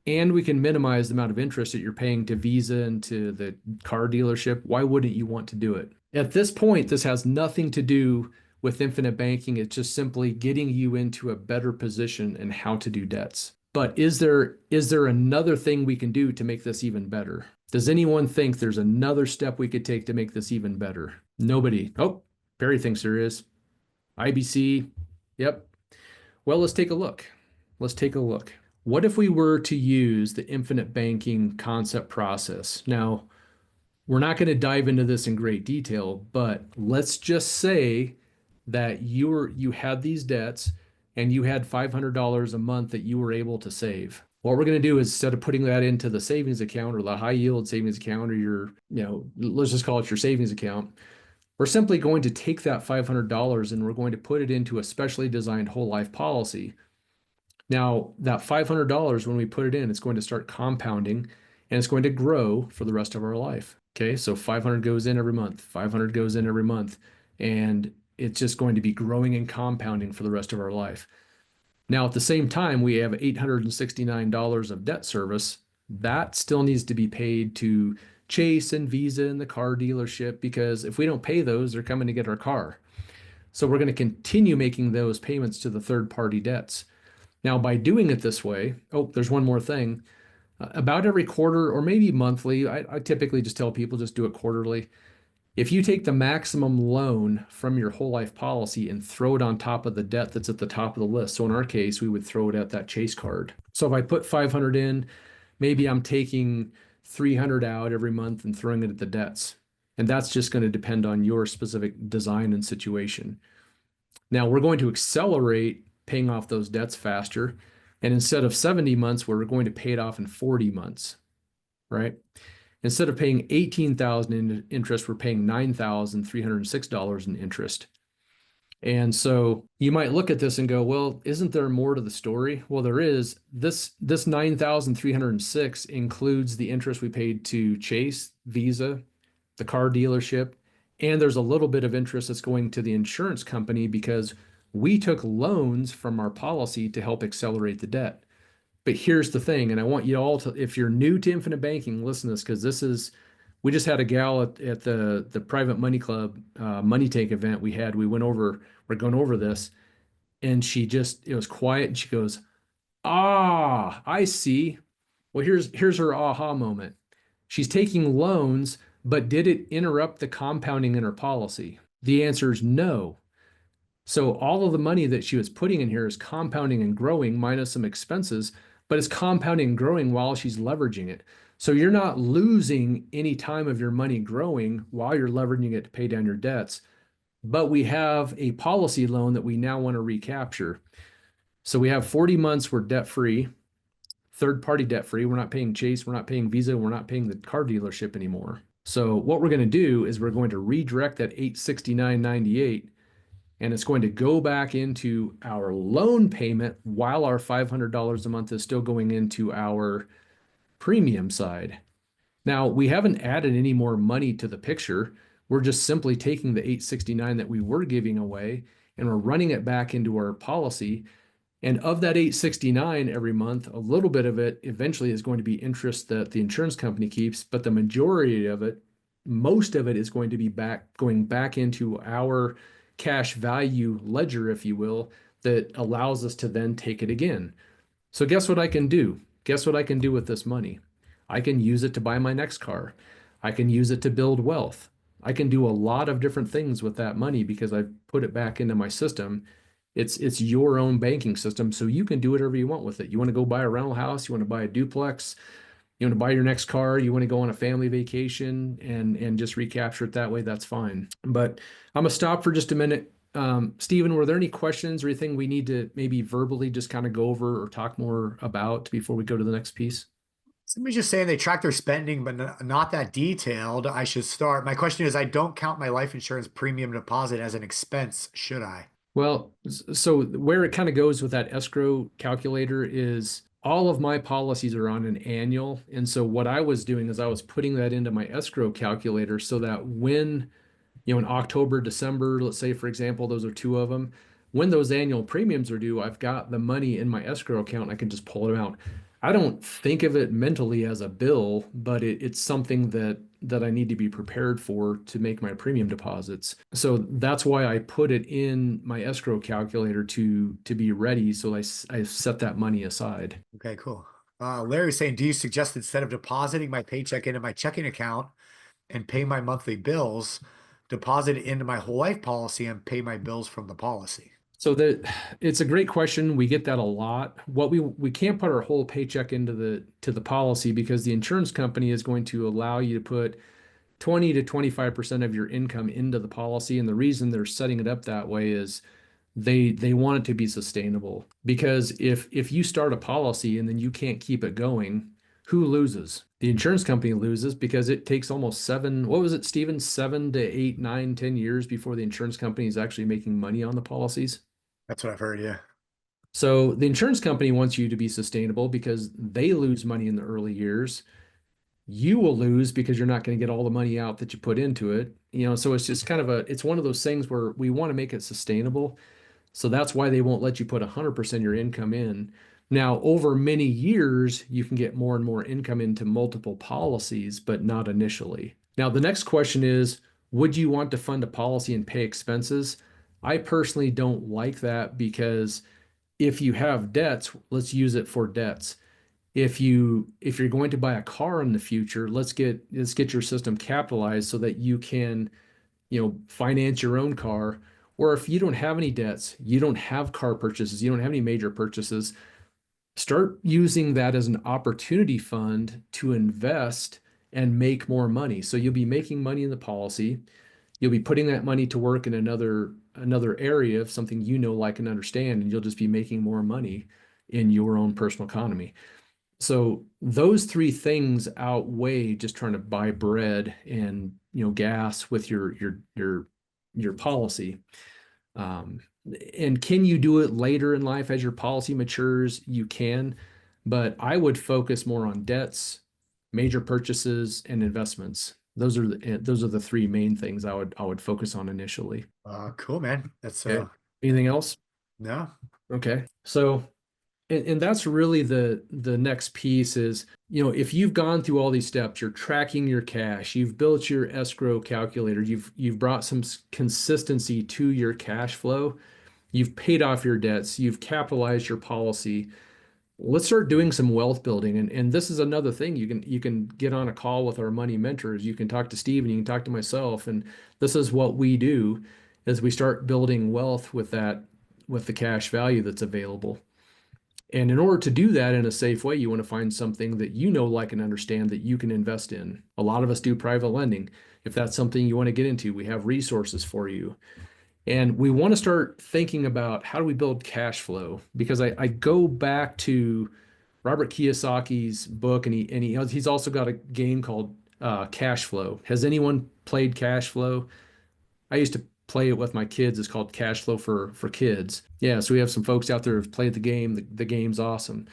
and we can minimize the amount of interest that you're paying to Visa and to the car dealership, why wouldn't you want to do it? At this point, this has nothing to do with infinite banking. It's just simply getting you into a better position in how to do debts. But is there another thing we can do to make this even better? Does anyone think there's another step we could take to make this even better? Nobody. Oh, Barry thinks there is. IBC. Yep. Well, let's take a look. Let's take a look. What if we were to use the infinite banking concept process? Now, we're not going to dive into this in great detail, but let's just say that you had these debts and you had $500 a month that you were able to save. What we're going to do is, instead of putting that into the savings account or the high yield savings account, or your, let's just call it your savings account, we're simply going to take that $500 and we're going to put it into a specially designed whole life policy. Now, that $500, when we put it in, it's going to start compounding and it's going to grow for the rest of our life. Okay, so 500 goes in every month, 500 goes in every month, and it's just going to be growing and compounding for the rest of our life. Now, at the same time, we have $869 of debt service. That still needs to be paid to Chase and Visa and the car dealership, because if we don't pay those, they're coming to get our car. So we're going to continue making those payments to the third-party debts. Now, by doing it this way, oh, there's one more thing. About every quarter or maybe monthly, I typically just tell people just do it quarterly. If you take the maximum loan from your whole life policy and throw it on top of the debt that's at the top of the list. So in our case, we would throw it at that Chase card. So if I put 500 in, maybe I'm taking 300 out every month and throwing it at the debts. And that's just going to depend on your specific design and situation. Now, we're going to accelerate paying off those debts faster. And instead of 70 months, we're going to pay it off in 40 months, right? Instead of paying $18,000 in interest, we're paying $9,306 in interest. And so you might look at this and go, well, isn't there more to the story? Well, there is. This $9,306 includes the interest we paid to Chase, Visa, the car dealership, and there's a little bit of interest that's going to the insurance company because we took loans from our policy to help accelerate the debt. But here's the thing, and I want you all to, if you're new to infinite banking, listen to this, because we just had a gal at the Private Money Club Money Tank event we had. We're going over this, and it was quiet, and she goes, "Ah, I see." Well, here's her aha moment. She's taking loans, but did it interrupt the compounding in her policy? The answer is no. So all of the money that she was putting in here is compounding and growing minus some expenses, but it's compounding and growing while she's leveraging it. So you're not losing any time of your money growing while you're leveraging it to pay down your debts. But we have a policy loan that we now want to recapture. So we have 40 months we're debt-free, third-party debt-free. We're not paying Chase, we're not paying Visa, we're not paying the car dealership anymore. So what we're going to do is we're going to redirect that $869.98, and it's going to go back into our loan payment while our $500 a month is still going into our premium side. Now, we haven't added any more money to the picture. We're just simply taking the $869 that we were giving away and we're running it back into our policy. And of that $869 every month, a little bit of it eventually is going to be interest that the insurance company keeps, but the majority of it, most of it, is going to be going back into our cash value ledger, if you will, that allows us to then take it again. So guess what I can do? Guess what I can do with this money? I can use it to buy my next car. I can use it to build wealth. I can do a lot of different things with that money because I've put it back into my system. It's your own banking system, so you can do whatever you want with it. You want to go buy a rental house, you want to buy a duplex, you want to buy your next car, you want to go on a family vacation and just recapture it that way, that's fine. But I'm going to stop for just a minute. Stephen, were there any questions or anything we need to maybe verbally just kind of go over or talk more about before we go to the next piece? Somebody's just saying they track their spending, but not that detailed. I should start. My question is, I don't count my life insurance premium deposit as an expense, should I? Well, so where it kind of goes with that escrow calculator is all of my policies are on an annual. And so what I was doing is I was putting that into my escrow calculator so that when, in October, December, let's say, for example, those are two of them, when those annual premiums are due, I've got the money in my escrow account and I can just pull it out. I don't think of it mentally as a bill, but it's something that I need to be prepared for to make my premium deposits. So that's why I put it in my escrow calculator to be ready. So I set that money aside. Okay, cool. Larry's saying, do you suggest instead of depositing my paycheck into my checking account and pay my monthly bills, deposit it into my whole life policy and pay my bills from the policy? So it's a great question. We get that a lot. What we can't put our whole paycheck into the policy because the insurance company is going to allow you to put 20 to 25% of your income into the policy. And the reason they're setting it up that way is they want it to be sustainable. Because if you start a policy and then you can't keep it going, who loses? The insurance company loses because it takes almost what was it, Steven? 7 to 8, 9, 10 years before the insurance company is actually making money on the policies. That's what I've heard, yeah. So the insurance company wants you to be sustainable because they lose money in the early years. You will lose because you're not going to get all the money out that you put into it. So it's just kind of it's one of those things where we want to make it sustainable. So that's why they won't let you put 100% of your income in. Now, over many years, you can get more and more income into multiple policies, but not initially. Now, the next question is, would you want to fund a policy and pay expenses? I personally don't like that because if you have debts, let's use it for debts. If you're going to buy a car in the future, let's get your system capitalized so that you can, finance your own car. Or if you don't have any debts, you don't have car purchases, you don't have any major purchases, start using that as an opportunity fund to invest and make more money. So you'll be making money in the policy. You'll be putting that money to work in another area of something like and understand, and you'll just be making more money in your own personal economy. So those three things outweigh just trying to buy bread and gas with your policy. And can you do it later in life as your policy matures? You can, but I would focus more on debts, major purchases, and investments. Those are the three main things I would focus on initially. Cool, man. That's Okay. Anything else? No. Okay. So, and that's really the next piece is, if you've gone through all these steps, you're tracking your cash, you've built your escrow calculator, you've brought some consistency to your cash flow, you've paid off your debts, you've capitalized your policy. Let's start doing some wealth building. And this is another thing. You can get on a call with our money mentors. You can talk to Steve and you can talk to myself. And this is what we do as we start building wealth with the cash value that's available. And in order to do that in a safe way, you want to find something that like and understand that you can invest in. A lot of us do private lending. If that's something you want to get into, we have resources for you. And we want to start thinking about how do we build cash flow? Because I go back to Robert Kiyosaki's book, and he's also got a game called Cash Flow. Has anyone played Cash Flow? I used to play it with my kids. It's called Cash Flow for Kids. Yeah, so we have some folks out there who've played the game. The game's awesome.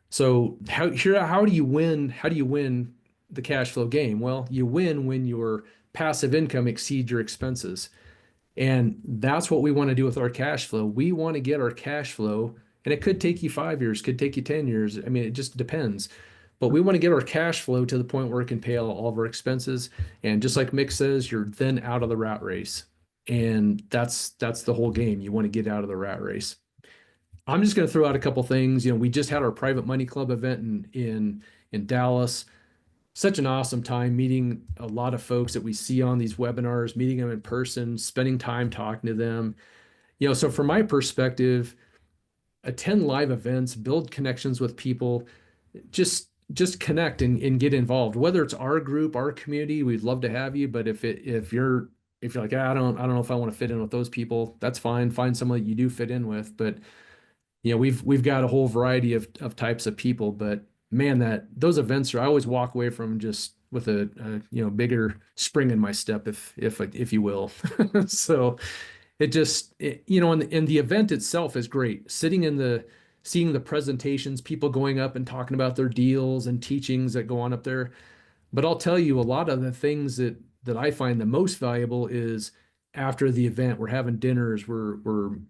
So how do you win? How do you win the cash flow game? Well, you win when your passive income exceeds your expenses. And that's what we want to do with our cash flow. We want to get our cash flow, and it could take you 5 years, could take you 10 years. I mean, it just depends. But we want to get our cash flow to the point where it can pay all of our expenses. And just like Mick says, you're then out of the rat race. And that's the whole game. You want to get out of the rat race. I'm just going to throw out a couple things. We just had our private money club event in Dallas. Such an awesome time meeting a lot of folks that we see on these webinars, meeting them in person, spending time talking to them. So from my perspective, attend live events, build connections with people, just connect and get involved. Whether it's our group, our community, we'd love to have you. But if you're like, I don't know if I want to fit in with those people, that's fine. Find someone that you do fit in with. But we've got a whole variety of types of people, but man, that those events are, I always walk away from just with a bigger spring in my step, if you will. So and the event itself is great. Seeing the presentations, people going up and talking about their deals and teachings that go on up there. But I'll tell you, a lot of the things that I find the most valuable is after the event, we're having dinners, I'm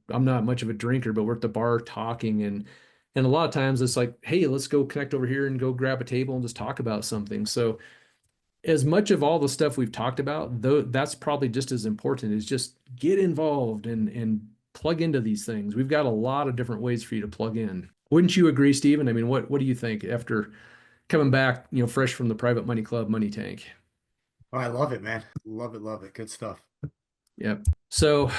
not much of a drinker, but we're at the bar talking, and a lot of times it's like, hey, let's go connect over here and go grab a table and just talk about something. So as much of all the stuff we've talked about, though, that's probably just as important, is just get involved and plug into these things. We've got a lot of different ways for you to plug in. Wouldn't you agree, Stephen? I mean, what do you think after coming back, fresh from the Private Money Club Money Tank? Oh, I love it, man. Love it, love it. Good stuff. Yep. So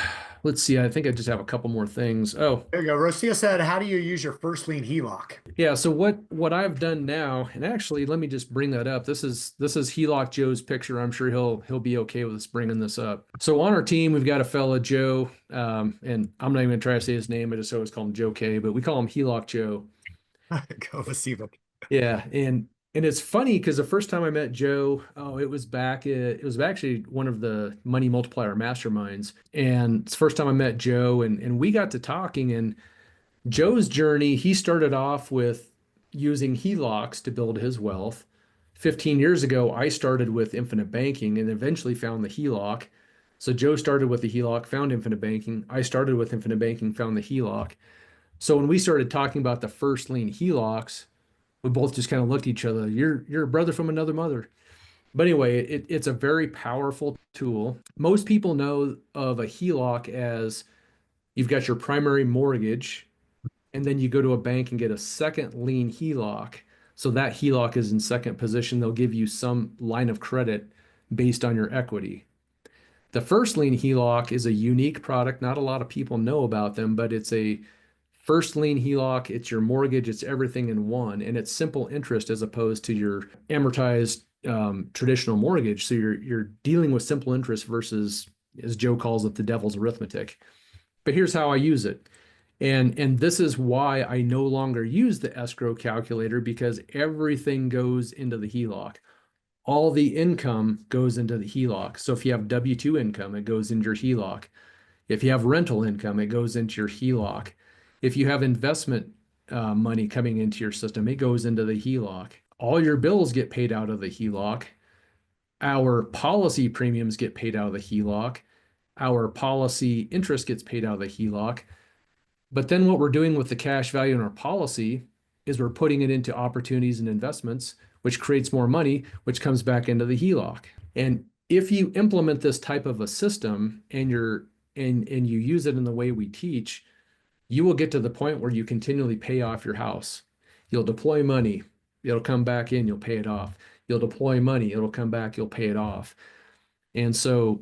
let's see. I think I just have a couple more things. Oh, There you go. Rosia said, how do you use your first lien HELOC? yeah. So what I've done now, and actually, let me just bring that up. This is HELOC Joe's picture. I'm sure he'll be okay with us bringing this up. So on our team, we've got a fella, Joe, and I'm not even gonna try to say his name. I just always call him Joe K, but we call him HELOC Joe. Go receive it. Yeah, and it's funny because the first time I met Joe, it was actually one of the Money Multiplier Masterminds, and it's the first time I met Joe, and we got to talking. And Joe's journey, he started off with using HELOCs to build his wealth. 15 years ago, I started with infinite banking and eventually found the HELOC. So Joe started with the HELOC, found infinite banking. I started with infinite banking, found the HELOC. So when we started talking about the first lien HELOCs, we both just kind of looked at each other. You're a brother from another mother. But anyway, it's a very powerful tool. Most people know of a HELOC as you've got your primary mortgage, and then you go to a bank and get a second lien HELOC. So that HELOC is in second position. They'll give you some line of credit based on your equity. The first lien HELOC is a unique product. Not a lot of people know about them, but it's a first lien HELOC. It's your mortgage. It's everything in one, and it's simple interest as opposed to your amortized traditional mortgage. So you're dealing with simple interest versus, as Joe calls it, the devil's arithmetic. But here's how I use it. And this is why I no longer use the escrow calculator, because everything goes into the HELOC. All the income goes into the HELOC. So if you have W-2 income, it goes into your HELOC. If you have rental income, it goes into your HELOC. If you have investment money coming into your system, it goes into the HELOC. All your bills get paid out of the HELOC. Our policy premiums get paid out of the HELOC. Our policy interest gets paid out of the HELOC. But then what we're doing with the cash value in our policy is we're putting it into opportunities and investments, which creates more money, which comes back into the HELOC. And if you implement this type of a system and you use it in the way we teach, you will get to the point where you continually pay off your house. You'll deploy money, it'll come back in, you'll pay it off. You'll deploy money, it'll come back, you'll pay it off. And so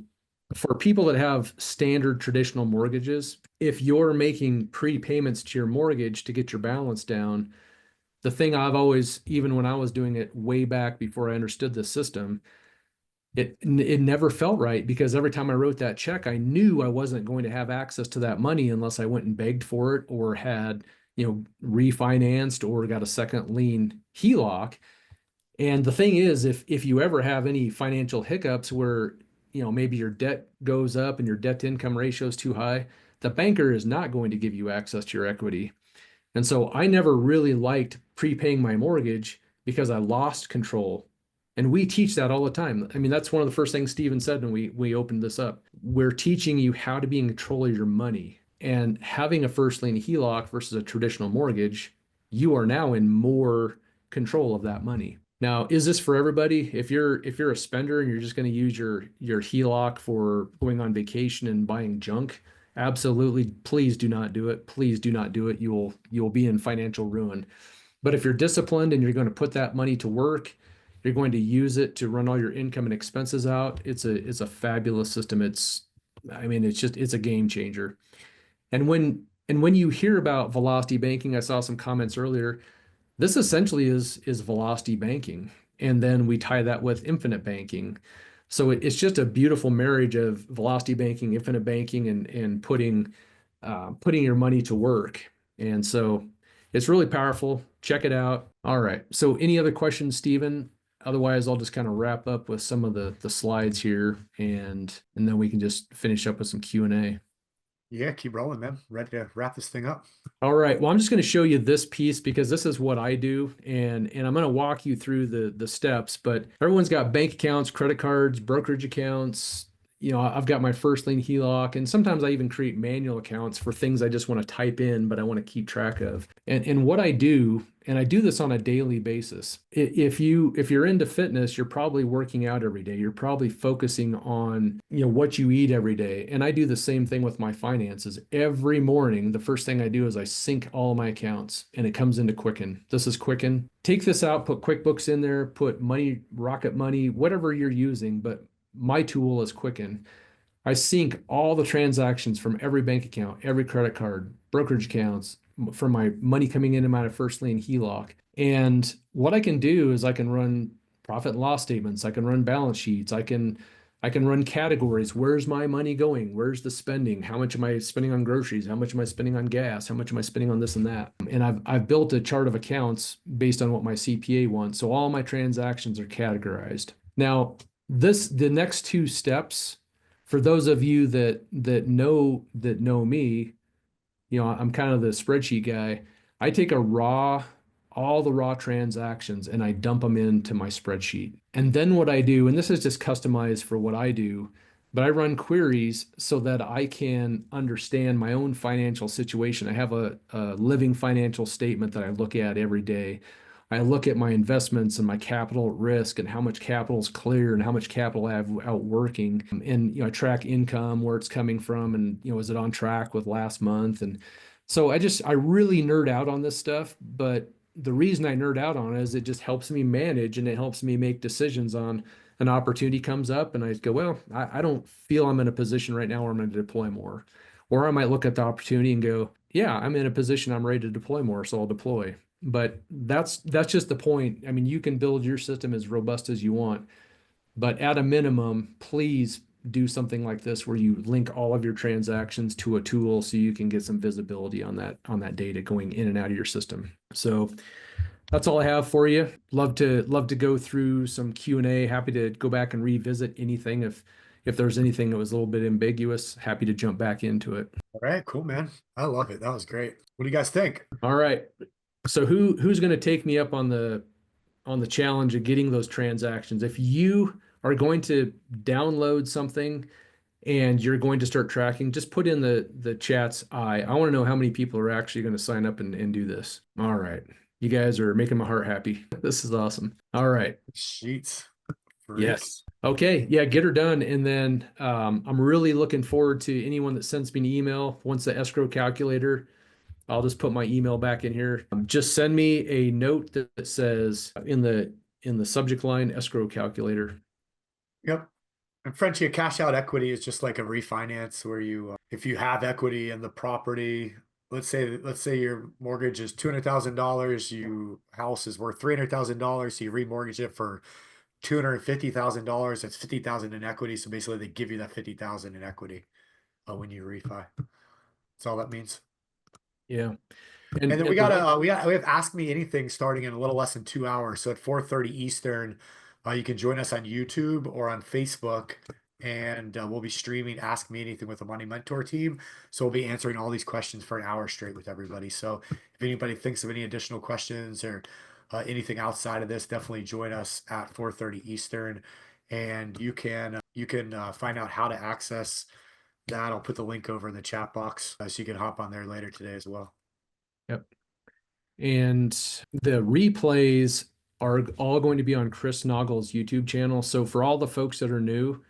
for people that have standard traditional mortgages, if you're making prepayments to your mortgage to get your balance down, the thing I've always, even when I was doing it way back before I understood the system, it never felt right, because every time I wrote that check, I knew I wasn't going to have access to that money unless I went and begged for it or had, refinanced or got a second lien HELOC. And the thing is, if you ever have any financial hiccups where, maybe your debt goes up and your debt to income ratio is too high, the banker is not going to give you access to your equity. And so I never really liked prepaying my mortgage because I lost control. And we teach that all the time. I mean, that's one of the first things Stephen said when we opened this up. We're teaching you how to be in control of your money. And having a first lien HELOC versus a traditional mortgage, you are now in more control of that money. Now, is this for everybody? If you're a spender and you're just going to use your HELOC for going on vacation and buying junk, absolutely, please do not do it. Please do not do it. You'll be in financial ruin. But if you're disciplined and you're going to put that money to work, you're going to use it to run all your income and expenses out, it's a fabulous system. It's a game changer. And when you hear about velocity banking, I saw some comments earlier. This essentially is velocity banking. And then we tie that with infinite banking. So it's just a beautiful marriage of velocity banking, infinite banking, and putting your money to work. And so it's really powerful. check it out. All right. So any other questions, Stephen? Otherwise, I'll just kind of wrap up with some of the slides here, and then we can just finish up with some Q&A. Yeah, keep rolling, man. Ready to wrap this thing up. All right. Well, I'm just going to show you this piece because this is what I do, and I'm going to walk you through the steps. But everyone's got bank accounts, credit cards, brokerage accounts. You know, I've got my first lien HELOC, and sometimes I even create manual accounts for things I just want to type in, but I want to keep track of. And what I do, and I do this on a daily basis. If you're into fitness, you're probably working out every day. You're probably focusing on, you know, what you eat every day. And I do the same thing with my finances. Every morning, the first thing I do is I sync all my accounts, and it comes into Quicken. This is Quicken. Take this out, put QuickBooks in there, put Money, Rocket Money, whatever you're using, but my tool is Quicken. I sync all the transactions from every bank account, every credit card, brokerage accounts, from my money coming in my first lien HELOC. And what I can do is I can run profit and loss statements. I can run balance sheets. I can run categories. Where's my money going? Where's the spending? How much am I spending on groceries? How much am I spending on gas? How much am I spending on this and that? And I've built a chart of accounts based on what my CPA wants. So all my transactions are categorized. Now, the next two steps, for those of you that know me, you know, I'm kind of the spreadsheet guy. I take all the raw transactions, and I dump them into my spreadsheet. And then what I do, and this is just customized for what I do, but I run queries so that I can understand my own financial situation. I have a living financial statement that I look at every day. I look at my investments and my capital at risk and how much capital is clear and how much capital I have out working. And, you know, I track income, where it's coming from, and, you know, is it on track with last month? And so I really nerd out on this stuff, but the reason I nerd out on it is it just helps me manage, and it helps me make decisions on an opportunity comes up, and I go, well, I don't feel I'm in a position right now where I'm going to deploy more. Or I might look at the opportunity and go, yeah, I'm in a position I'm ready to deploy more, so I'll deploy. But that's just the point. I mean, you can build your system as robust as you want, but at a minimum, please do something like this where you link all of your transactions to a tool so you can get some visibility on that data going in and out of your system. So that's all I have for you. Love to go through some Q&A. Happy to go back and revisit anything if there's anything that was a little bit ambiguous. Happy to jump back into it. All right, cool, man. I love it. That was great. What do you guys think? All right. So who's going to take me up on the challenge of getting those transactions? If you are going to download something and you're going to start tracking, just put in the chats. I want to know how many people are actually going to sign up and do this. All right. You guys are making my heart happy. This is awesome. All right. Sheets. Yes. Okay. Yeah, get her done. And then I'm really looking forward to anyone that sends me an email once the escrow calculator. I'll just put my email back in here. Just send me a note that says in the subject line, escrow calculator. Yep. And Frenchie, a cash out equity is just like a refinance where you, if you have equity in the property, let's say your mortgage is $200,000, your house is worth $300,000, so you remortgage it for $250,000. That's $50,000 in equity. So basically, they give you that $50,000 in equity when you refi. That's all that means. Yeah. And then we have Ask Me Anything starting in a little less than 2 hours. So at 4:30 Eastern, you can join us on YouTube or on Facebook, and we'll be streaming Ask Me Anything with the Money Mentor team. So we'll be answering all these questions for an hour straight with everybody. So if anybody thinks of any additional questions or anything outside of this, definitely join us at 4:30 Eastern, and you can find out how to access that. I'll put the link over in the chat box so you can hop on there later today as well. Yep. And the replays are all going to be on Chris Naugle's YouTube channel. So for all the folks that are new,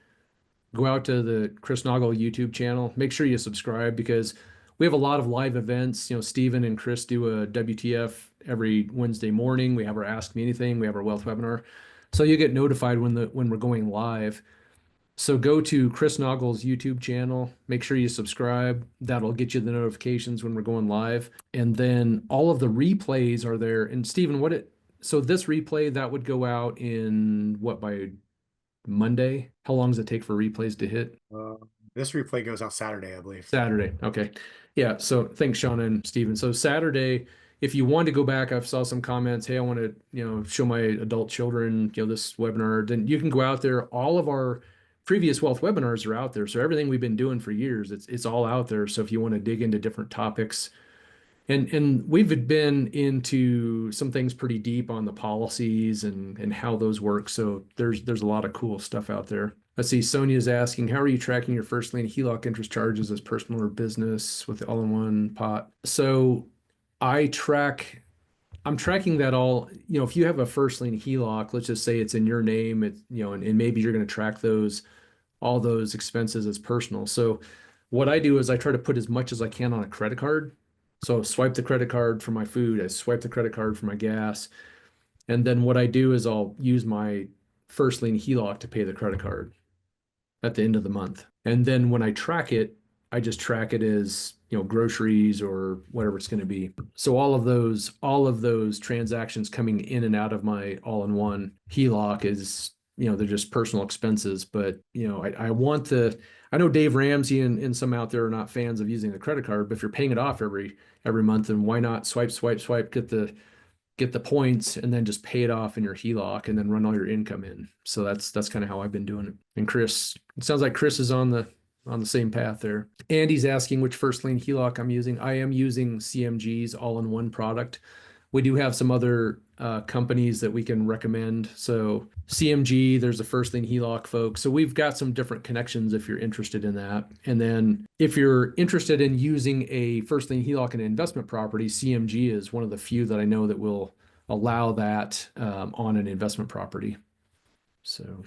go out to the Chris Naugle YouTube channel. Make sure you subscribe because we have a lot of live events. You know, Stephen and Chris do a WTF every Wednesday morning. We have our Ask Me Anything. We have our wealth webinar. So you get notified when we're going live. So go to Chris Naugle's YouTube channel. Make sure you subscribe. That'll get you the notifications when we're going live. And then all of the replays are there. And Stephen, so this replay that would go out in what, by Monday? How long does it take for replays to hit? This replay goes out Saturday, I believe. Saturday. Okay. Yeah. So thanks, Sean and Stephen. So Saturday, if you want to go back, I've saw some comments, hey, I want to, show my adult children, this webinar, then you can go out there. All of our previous wealth webinars are out there. So everything we've been doing for years, it's all out there. So if you want to dig into different topics, and we've been into some things pretty deep on the policies and how those work. So there's a lot of cool stuff out there. Let's see, Sonia's asking, how are you tracking your first lien HELOC interest charges as personal or business with the all-in-one pot? So I'm tracking that all, if you have a first lien HELOC, let's just say it's in your name, and maybe you're going to track all those expenses as personal. So what I do is I try to put as much as I can on a credit card. So swipe the credit card for my food, I swipe the credit card for my gas. And then what I do is I'll use my first lien HELOC to pay the credit card at the end of the month. And then when I track it, I just track it as, groceries or whatever it's going to be. So all of those transactions coming in and out of my all-in-one HELOC is, they're just personal expenses. But, I know Dave Ramsey and some out there are not fans of using the credit card, but if you're paying it off every month, then why not swipe, get the points and then just pay it off in your HELOC and then run all your income in. So that's kind of how I've been doing it. And Chris, it sounds like Chris is on the same path there. Andy's asking which first lien HELOC I'm using. I am using CMG's all-in-one product. We do have some other companies that we can recommend. So CMG, there's a first lien HELOC folks. So we've got some different connections if you're interested in that. And then if you're interested in using a first lien HELOC in an investment property, CMG is one of the few that I know that will allow that on an investment property. So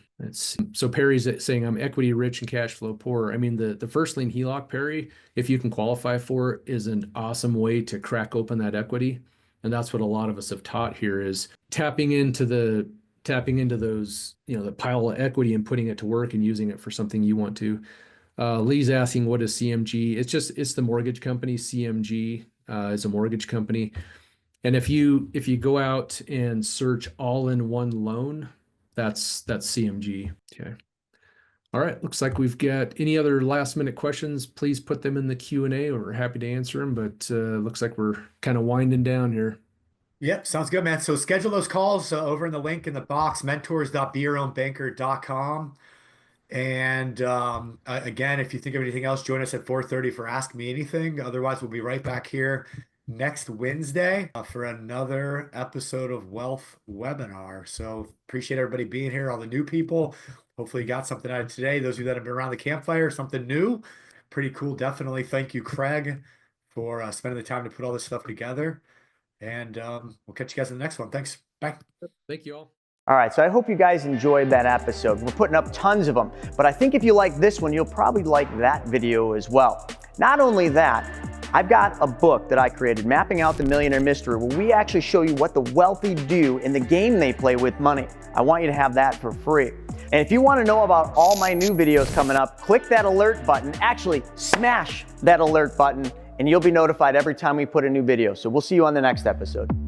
Perry's saying I'm equity rich and cash flow poor. I mean, the first lien HELOC, Perry, if you can qualify for it, is an awesome way to crack open that equity. And that's what a lot of us have taught here is tapping into those, the pile of equity and putting it to work and using it for something you want to. Lee's asking, what is CMG? It's the mortgage company. CMG is a mortgage company. And if you go out and search all-in-one loan, that's CMG. Okay. All right. Looks like we've got any other last minute questions. Please put them in the Q&A. We're happy to answer them, but looks like we're kind of winding down here. Yep. Sounds good, man. So schedule those calls over in the link in the box, mentors.beyourownbanker.com. And again, if you think of anything else, join us at 4:30 for Ask Me Anything. Otherwise, we'll be right back here next Wednesday for another episode of Wealth Webinar. So appreciate everybody being here, all the new people. Hopefully you got something out of today. Those of you that have been around the campfire, something new, pretty cool. Definitely. Thank you, Craig, for spending the time to put all this stuff together. And we'll catch you guys in the next one. Thanks. Bye. Thank you all. All right, so I hope you guys enjoyed that episode. We're putting up tons of them, but I think if you like this one, you'll probably like that video as well. Not only that, I've got a book that I created, Mapping Out the Millionaire Mystery, where we actually show you what the wealthy do in the game they play with money. I want you to have that for free. And if you want to know about all my new videos coming up, click that alert button. Actually, smash that alert button, and you'll be notified every time we put a new video. So we'll see you on the next episode.